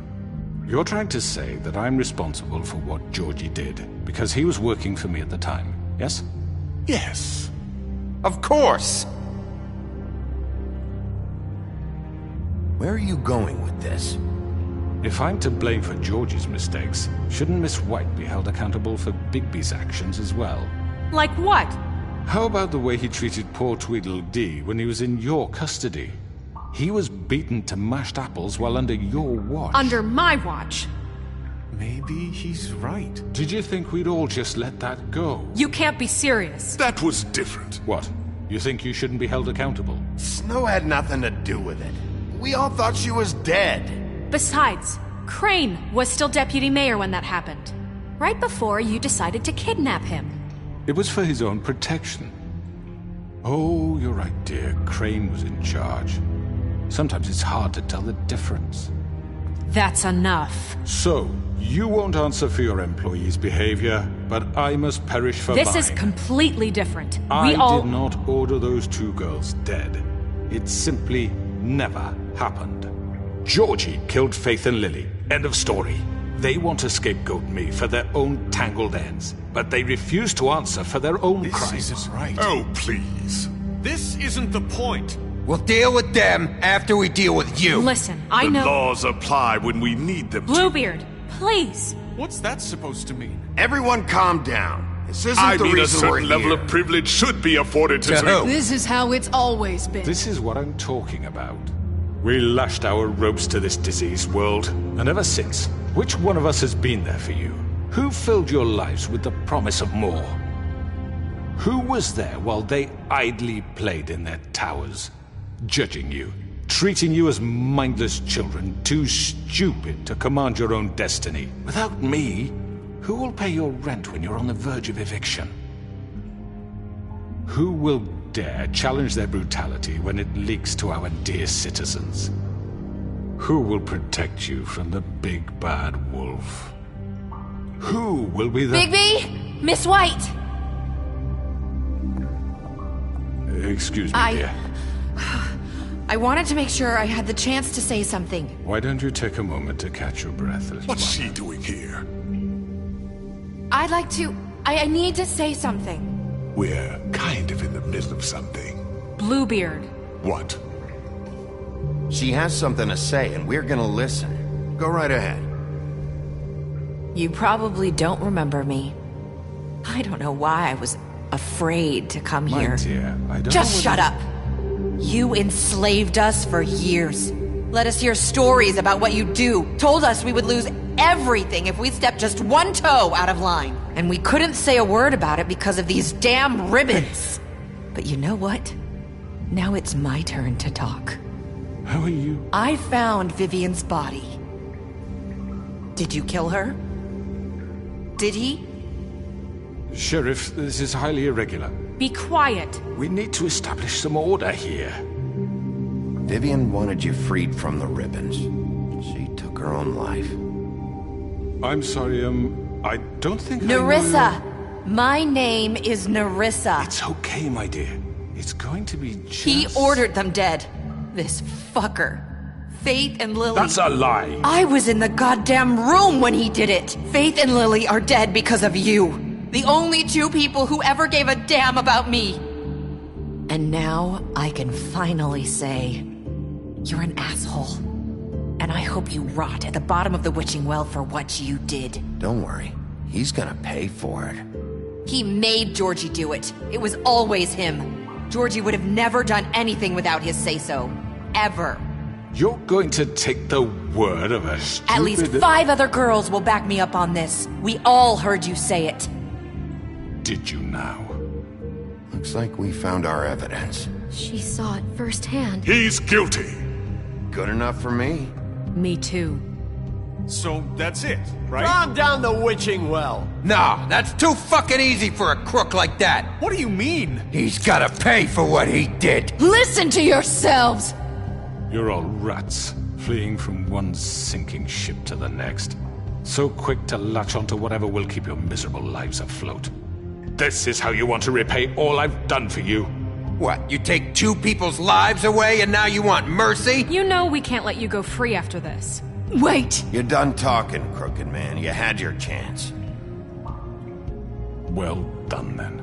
You're trying to say that I'm responsible for what Georgie did, because he was working for me at the time, yes? Yes. Of course! Where are you going with this? If I'm to blame for Georgie's mistakes, shouldn't Miss White be held accountable for Bigby's actions as well? Like what? How about the way he treated poor Tweedledee when he was in your custody? He was beaten to mashed apples while under your watch. Under my watch? Maybe he's right. Did you think we'd all just let that go? You can't be serious. That was different. What? You think you shouldn't be held accountable? Snow had nothing to do with it. We all thought she was dead. Besides, Crane was still deputy mayor when that happened. Right before you decided to kidnap him. It was for his own protection. Oh, you're right, dear. Crane was in charge. Sometimes it's hard to tell the difference. That's enough. So, you won't answer for your employees' behavior, but I must perish for mine. This is completely different. I did not order those two girls dead. It simply never happened. Georgie killed Faith and Lily. End of story. They want to scapegoat me for their own tangled ends, but they refuse to answer for their own crimes. This isn't right. Oh, please. This isn't the point. We'll deal with them after we deal with you. Listen, I know... The laws apply when we need them Bluebeard, please. What's that supposed to mean? Everyone calm down. This isn't I the mean, a reason we're certain level here. of privilege should be afforded to who? This is how it's always been. This is what I'm talking about. We lashed our ropes to this diseased world, and ever since, which one of us has been there for you? Who filled your lives with the promise of more? Who was there while they idly played in their towers, judging you, treating you as mindless children, too stupid to command your own destiny? Without me, who will pay your rent when you're on the verge of eviction? Who will dare challenge their brutality when it leaks to our dear citizens? Who will protect you from the big bad wolf? Who will be the... Bigby! Miss White! Excuse me, dear. I wanted to make sure I had the chance to say something. Why don't you take a moment to catch your breath, little What's one? she doing here? I'd like to... I need to say something. We're kind of in the middle of something. Bluebeard. What? She has something to say, and we're gonna listen. Go right ahead. You probably don't remember me. I don't know why I was afraid to come My here. dear, I don't Just know shut whether- up. You enslaved us for years. Let us hear stories about what you do. Told us we would lose everything if we stepped just one toe out of line. And we couldn't say a word about it because of these damn ribbons. But you know what? Now it's my turn to talk. How are you? I found Vivian's body. Did you kill her? Did he? Sheriff, this is highly irregular. Be quiet. We need to establish some order here. Vivian wanted you freed from the ribbons. She took her own life. I'm sorry, I don't think Nerissa! My name is Nerissa. It's okay, my dear. It's going to be just... He ordered them dead. This fucker. Faith and Lily... That's a lie! I was in the goddamn room when he did it! Faith and Lily are dead because of you. The only two people who ever gave a damn about me. And now I can finally say... You're an asshole. And I hope you rot at the bottom of the witching well for what you did. Don't worry. He's gonna pay for it. He made Georgie do it. It was always him. Georgie would have never done anything without his say-so. Ever. You're going to take the word of a stupid... At least 5 other girls will back me up on this. We all heard you say it. Did you now? Looks like we found our evidence. She saw it firsthand. He's guilty. Good enough for me? Me too. So that's it, right? Calm down the witching well. No, that's too fucking easy for a crook like that. What do you mean? He's gotta pay for what he did. Listen to yourselves! You're all rats, fleeing from one sinking ship to the next. So quick to latch onto whatever will keep your miserable lives afloat. This is how you want to repay all I've done for you? What, you take 2 people's lives away and now you want mercy? You know we can't let you go free after this. Wait! You're done talking, Crooked Man. You had your chance. Well done, then.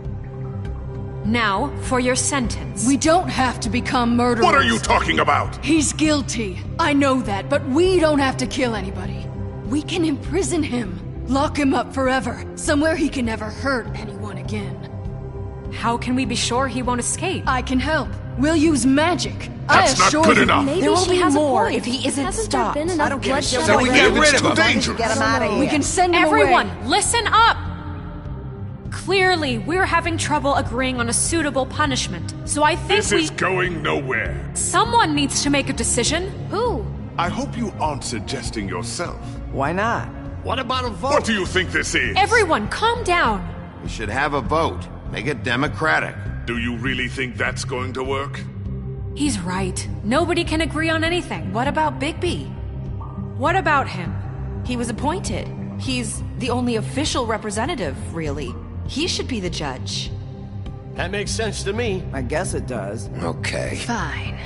Now, for your sentence. We don't have to become murderers. What are you talking about? He's guilty. I know that, but we don't have to kill anybody. We can imprison him. Lock him up forever. Somewhere he can never hurt anyone again. How can we be sure he won't escape? I can help. We'll use magic. That's not good enough. Maybe there will she be has more a point. if he isn't Hasn't stopped. There been enough bloodshed So we get rid of him. Dangerous. Get him out of here. We can send him Everyone, away. listen up! Clearly, we're having trouble agreeing on a suitable punishment, so I think This is going nowhere. Someone needs to make a decision. Who? I hope you aren't suggesting yourself. Why not? What about a vote? What do you think this is? Everyone, calm down. We should have a vote. Make it democratic. Do you really think that's going to work? He's right. Nobody can agree on anything. What about Bigby? What about him? He was appointed. He's the only official representative, really. He should be the judge. That makes sense to me. I guess it does. Okay. Fine.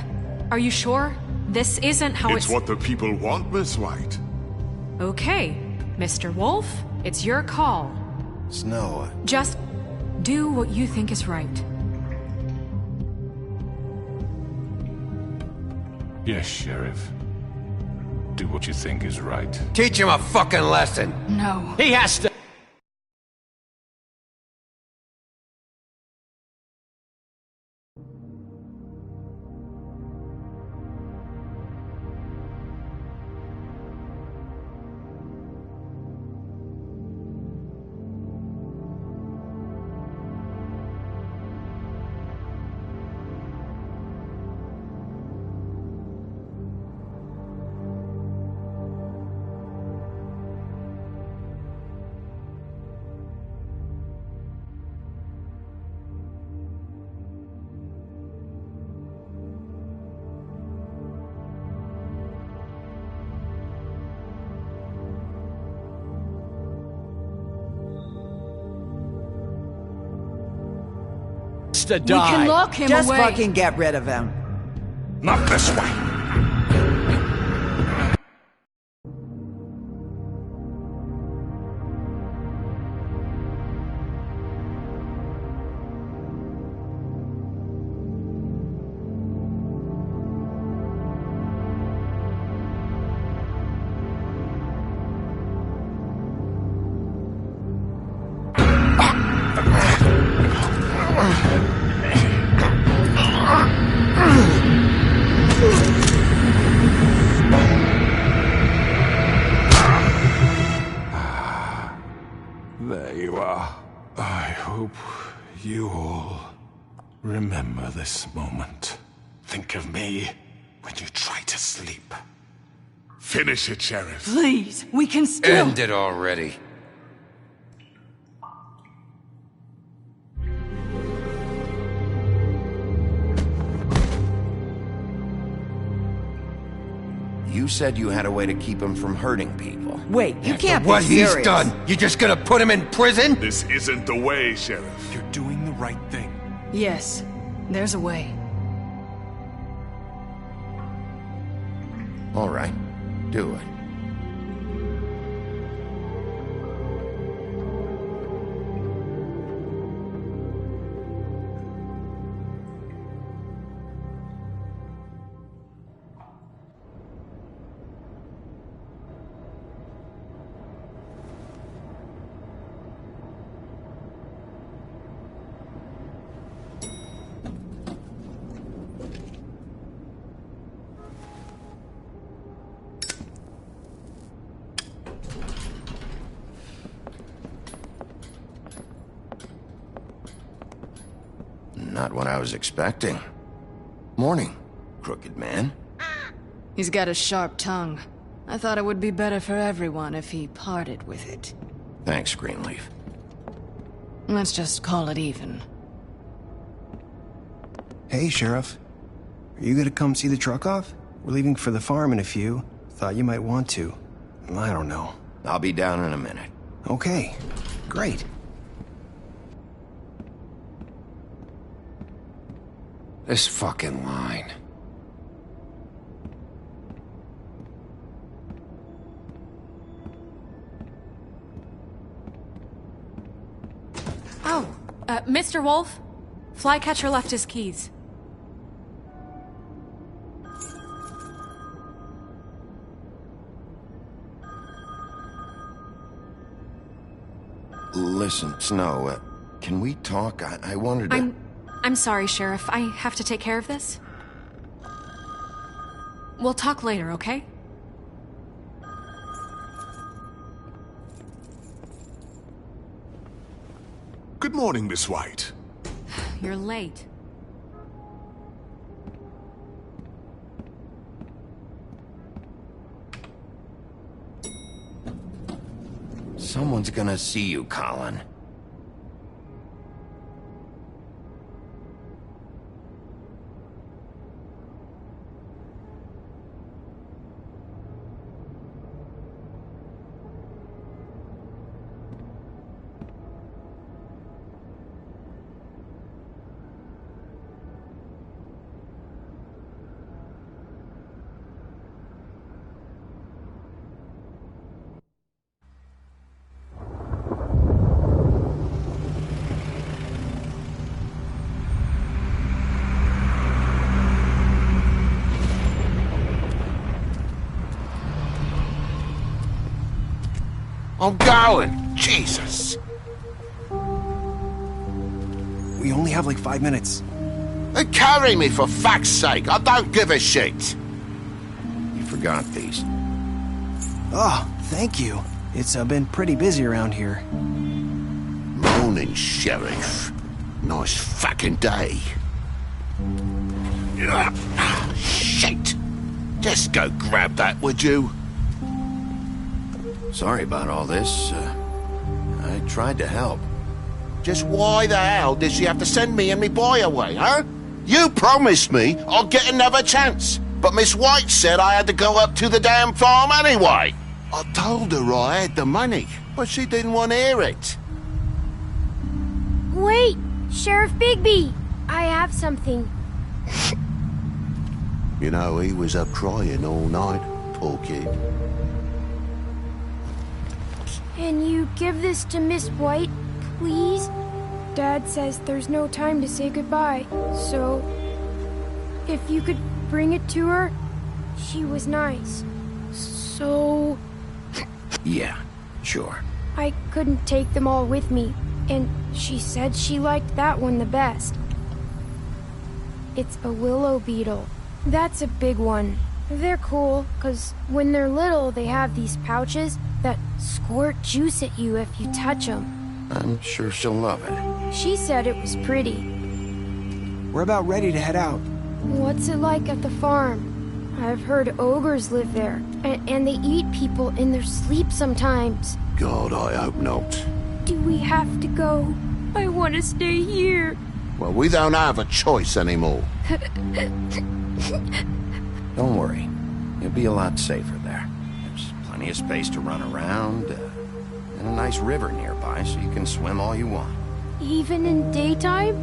Are you sure? This isn't how It's what the people want, Miss White. Okay, Mr. Wolf, it's your call. Snow. Just do what you think is right. Yes, Sheriff. Do what you think is right. Teach him a fucking lesson. No. He has to... To die. We can lock him Just away. fucking get rid of him. Not this way. There you are. I hope you all remember this moment. Think of me when you try to sleep. Finish it, Sheriff. Please, we can still... End it already. You said you had a way to keep him from hurting people. Wait, you can't be What serious. he's done, you just gonna put him in prison? This isn't the way, Sheriff. You're doing the right thing. Yes, there's a way. All right, do it. not what I was expecting. Morning, crooked man. He's got a sharp tongue. I thought it would be better for everyone if he parted with it. Thanks, Greenleaf. Let's just call it even. Hey, Sheriff. Are you gonna come see the truck off? We're leaving for the farm in a few. Thought you might want to. I don't know. I'll be down in a minute. Okay, great. This fucking line. Oh, Mr. Wolf? Flycatcher left his keys. Listen, Snow, can we talk? I wanted to... I'm sorry, Sheriff. I have to take care of this. We'll talk later, okay? Good morning, Miss White. You're late. Someone's gonna see you, Colin. I'm going! Jesus! We only have like 5 minutes. Carry me, for fuck's sake! I don't give a shit! You forgot these. Oh, thank you. It's been pretty busy around here. Morning, Sheriff. Nice fucking day. Shit! Just go grab that, would you? Sorry about all this. I tried to help. Just why the hell did she have to send me and me boy away, huh? You promised me I'd get another chance, but Miss White said I had to go up to the damn farm anyway. I told her I had the money, but she didn't want to hear it. Wait, Sheriff Bigby! I have something. You know, he was up crying all night, poor kid. Can you give this to Miss White, please? Dad says there's no time to say goodbye, so... if you could bring it to her, she was nice. So... Yeah, sure. I couldn't take them all with me, and she said she liked that one the best. It's a willow beetle. That's a big one. They're cool, 'cause when they're little, they have these pouches that squirt juice at you if you touch them. I'm sure she'll love it. She said it was pretty. We're about ready to head out. What's it like at the farm? I've heard ogres live there, and they eat people in their sleep sometimes. God, I hope not. Do we have to go? I want to stay here. Well, we don't have a choice anymore. Don't worry. You'll be a lot safer there. There's plenty of space to run around, and a nice river nearby so you can swim all you want. Even in daytime?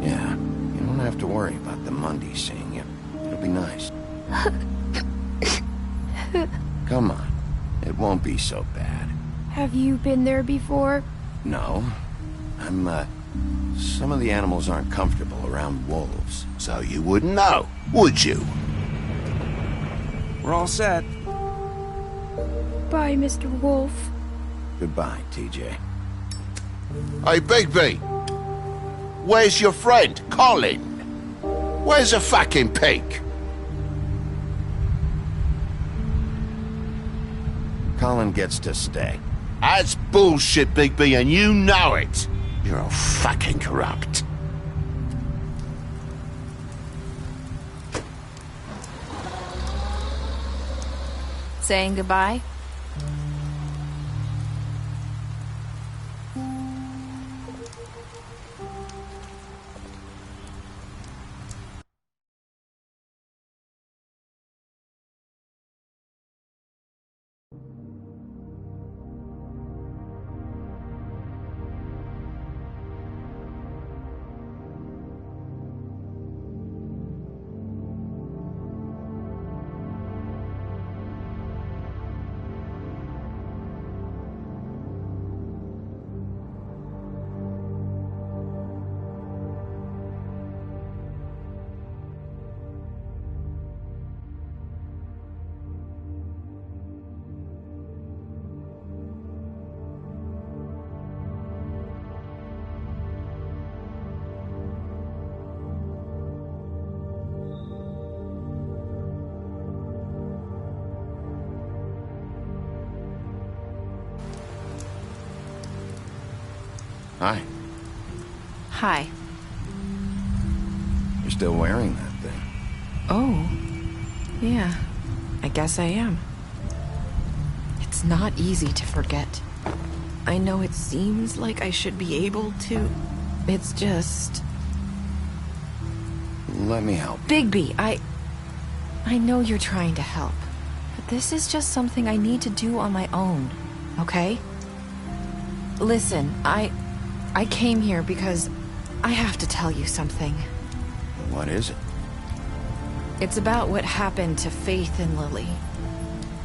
Yeah, you don't have to worry about the Mundies seeing you. It'll be nice. Come on. It won't be so bad. Have you been there before? No. Some of the animals aren't comfortable around wolves. So you wouldn't know, would you? We're all set. Bye, Mr. Wolf. Goodbye, TJ. Hey, Bigby. Where's your friend, Colin? Where's the fucking pig? Colin gets to stay. That's bullshit, Bigby, and you know it. You're all fucking corrupt. saying goodbye? Hi. Hi. You're still wearing that thing. Oh. Yeah. I guess I am. It's not easy to forget. I know it seems like I should be able to. It's just... Let me help. Bigby, I know you're trying to help. But this is just something I need to do on my own, okay? Listen, I came here because I have to tell you something. What is it? It's about what happened to Faith and Lily.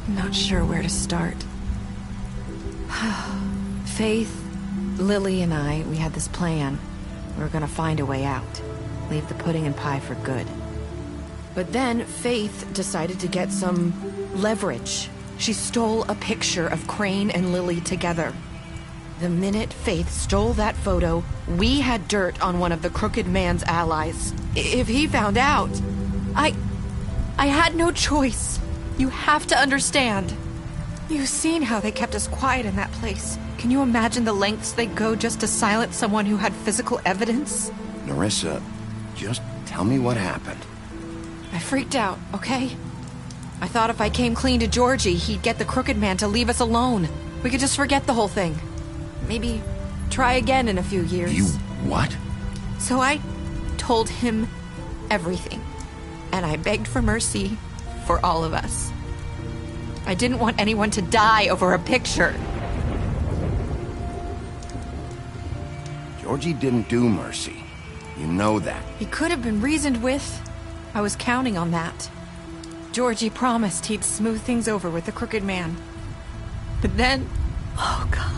I'm not sure where to start. Faith, Lily, and I, we had this plan. We were gonna find a way out. Leave the pudding and pie for good. But then Faith decided to get some leverage. She stole a picture of Crane and Lily together. The minute Faith stole that photo, we had dirt on one of the Crooked Man's allies. If he found out, I had no choice. You have to understand. You've seen how they kept us quiet in that place. Can you imagine the lengths they'd go just to silence someone who had physical evidence? Nerissa, just tell me what happened. I freaked out, okay? I thought if I came clean to Georgie, he'd get the Crooked Man to leave us alone. We could just forget the whole thing. Maybe try again in a few years. You what? So I told him everything. And I begged for mercy for all of us. I didn't want anyone to die over a picture. Georgie didn't do mercy. You know that. He could have been reasoned with. I was counting on that. Georgie promised he'd smooth things over with the Crooked Man. But then... Oh, God.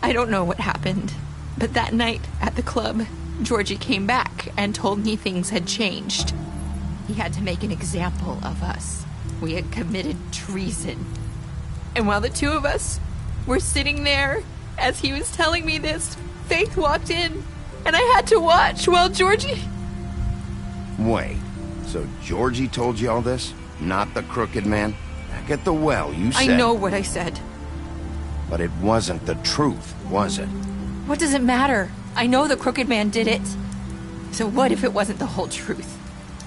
I don't know what happened, but that night at the club, Georgie came back and told me things had changed. He had to make an example of us. We had committed treason. And while the two of us were sitting there, as he was telling me this, Faith walked in, and I had to watch while Georgie... Wait, so Georgie told you all this? Not the Crooked Man? Back at the well, you said... I know what I said. But it wasn't the truth, was it? What does it matter? I know the Crooked Man did it. So what if it wasn't the whole truth?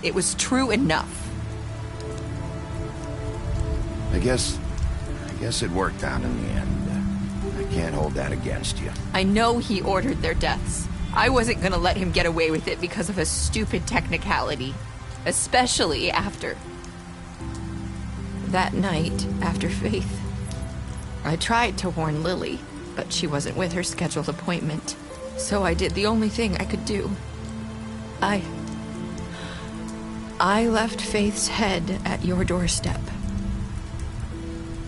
It was true enough. I guess it worked out in the end. I can't hold that against you. I know he ordered their deaths. I wasn't gonna let him get away with it because of a stupid technicality. Especially after... that night, after Faith. I tried to warn Lily, but she wasn't with her scheduled appointment. So I did the only thing I could do. I left Faith's head at your doorstep.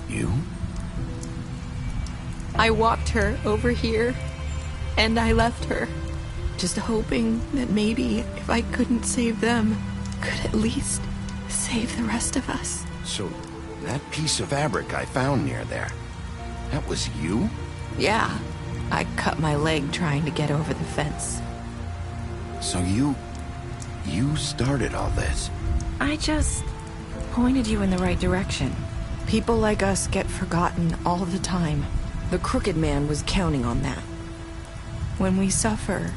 You? I walked her over here, and I left her. Just hoping that maybe if I couldn't save them, could at least save the rest of us. So, that piece of fabric I found near there, that was you? Yeah. I cut my leg trying to get over the fence. So you started all this? I just pointed you in the right direction. People like us get forgotten all the time. The Crooked Man was counting on that. When we suffer,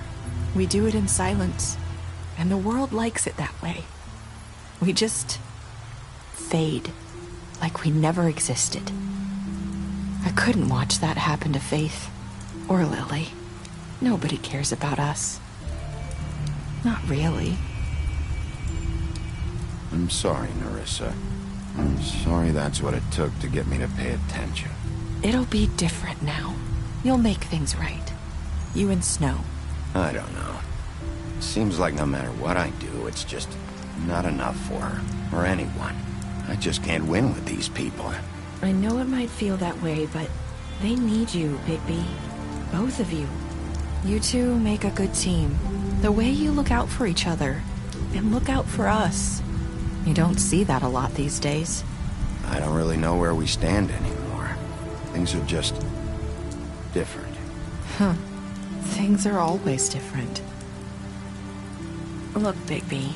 we do it in silence, and the world likes it that way. We just fade, like we never existed. I couldn't watch that happen to Faith, or Lily. Nobody cares about us. Not really. I'm sorry, Nerissa. I'm sorry that's what it took to get me to pay attention. It'll be different now. You'll make things right. You and Snow. I don't know. Seems like no matter what I do, it's just not enough for her, or anyone. I just can't win with these people. I know it might feel that way, but they need you, Bigby. Both of you. You two make a good team. The way you look out for each other, and look out for us. You don't see that a lot these days. I don't really know where we stand anymore. Things are just different. Huh. Things are always different. Look, Bigby.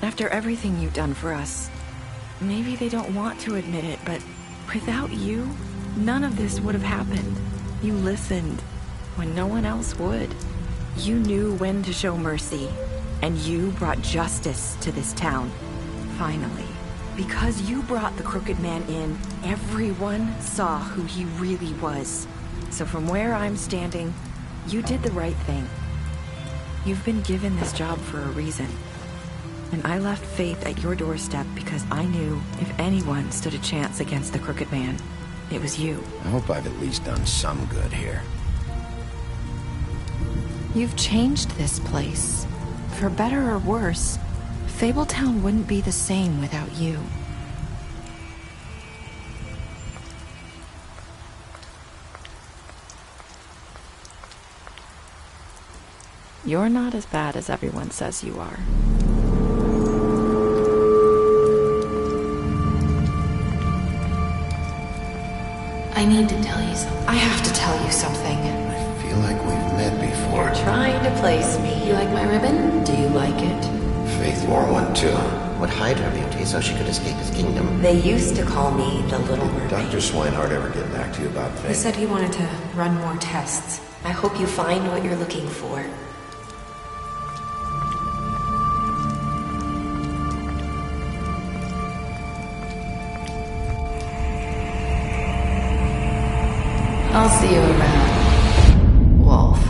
After everything you've done for us, maybe they don't want to admit it, but without you, none of this would have happened. You listened when no one else would. You knew when to show mercy, and you brought justice to this town. Finally. Because you brought the Crooked Man in, everyone saw who he really was. So from where I'm standing, you did the right thing. You've been given this job for a reason. And I left Faith at your doorstep because I knew if anyone stood a chance against the Crooked Man, it was you. I hope I've at least done some good here. You've changed this place. For better or worse, Fabletown wouldn't be the same without you. You're not as bad as everyone says you are. I need to tell you something. I have to tell you something. I feel like we've met before. You're trying to place me. You like my ribbon? Do you like it? Faith wore one too. Would hide her beauty so she could escape his kingdom. They used to call me the Little Mermaid. Did Dr. Swinehart ever get back to you about Faith? He said he wanted to run more tests. I hope you find what you're looking for. I'll see you around, Wolf.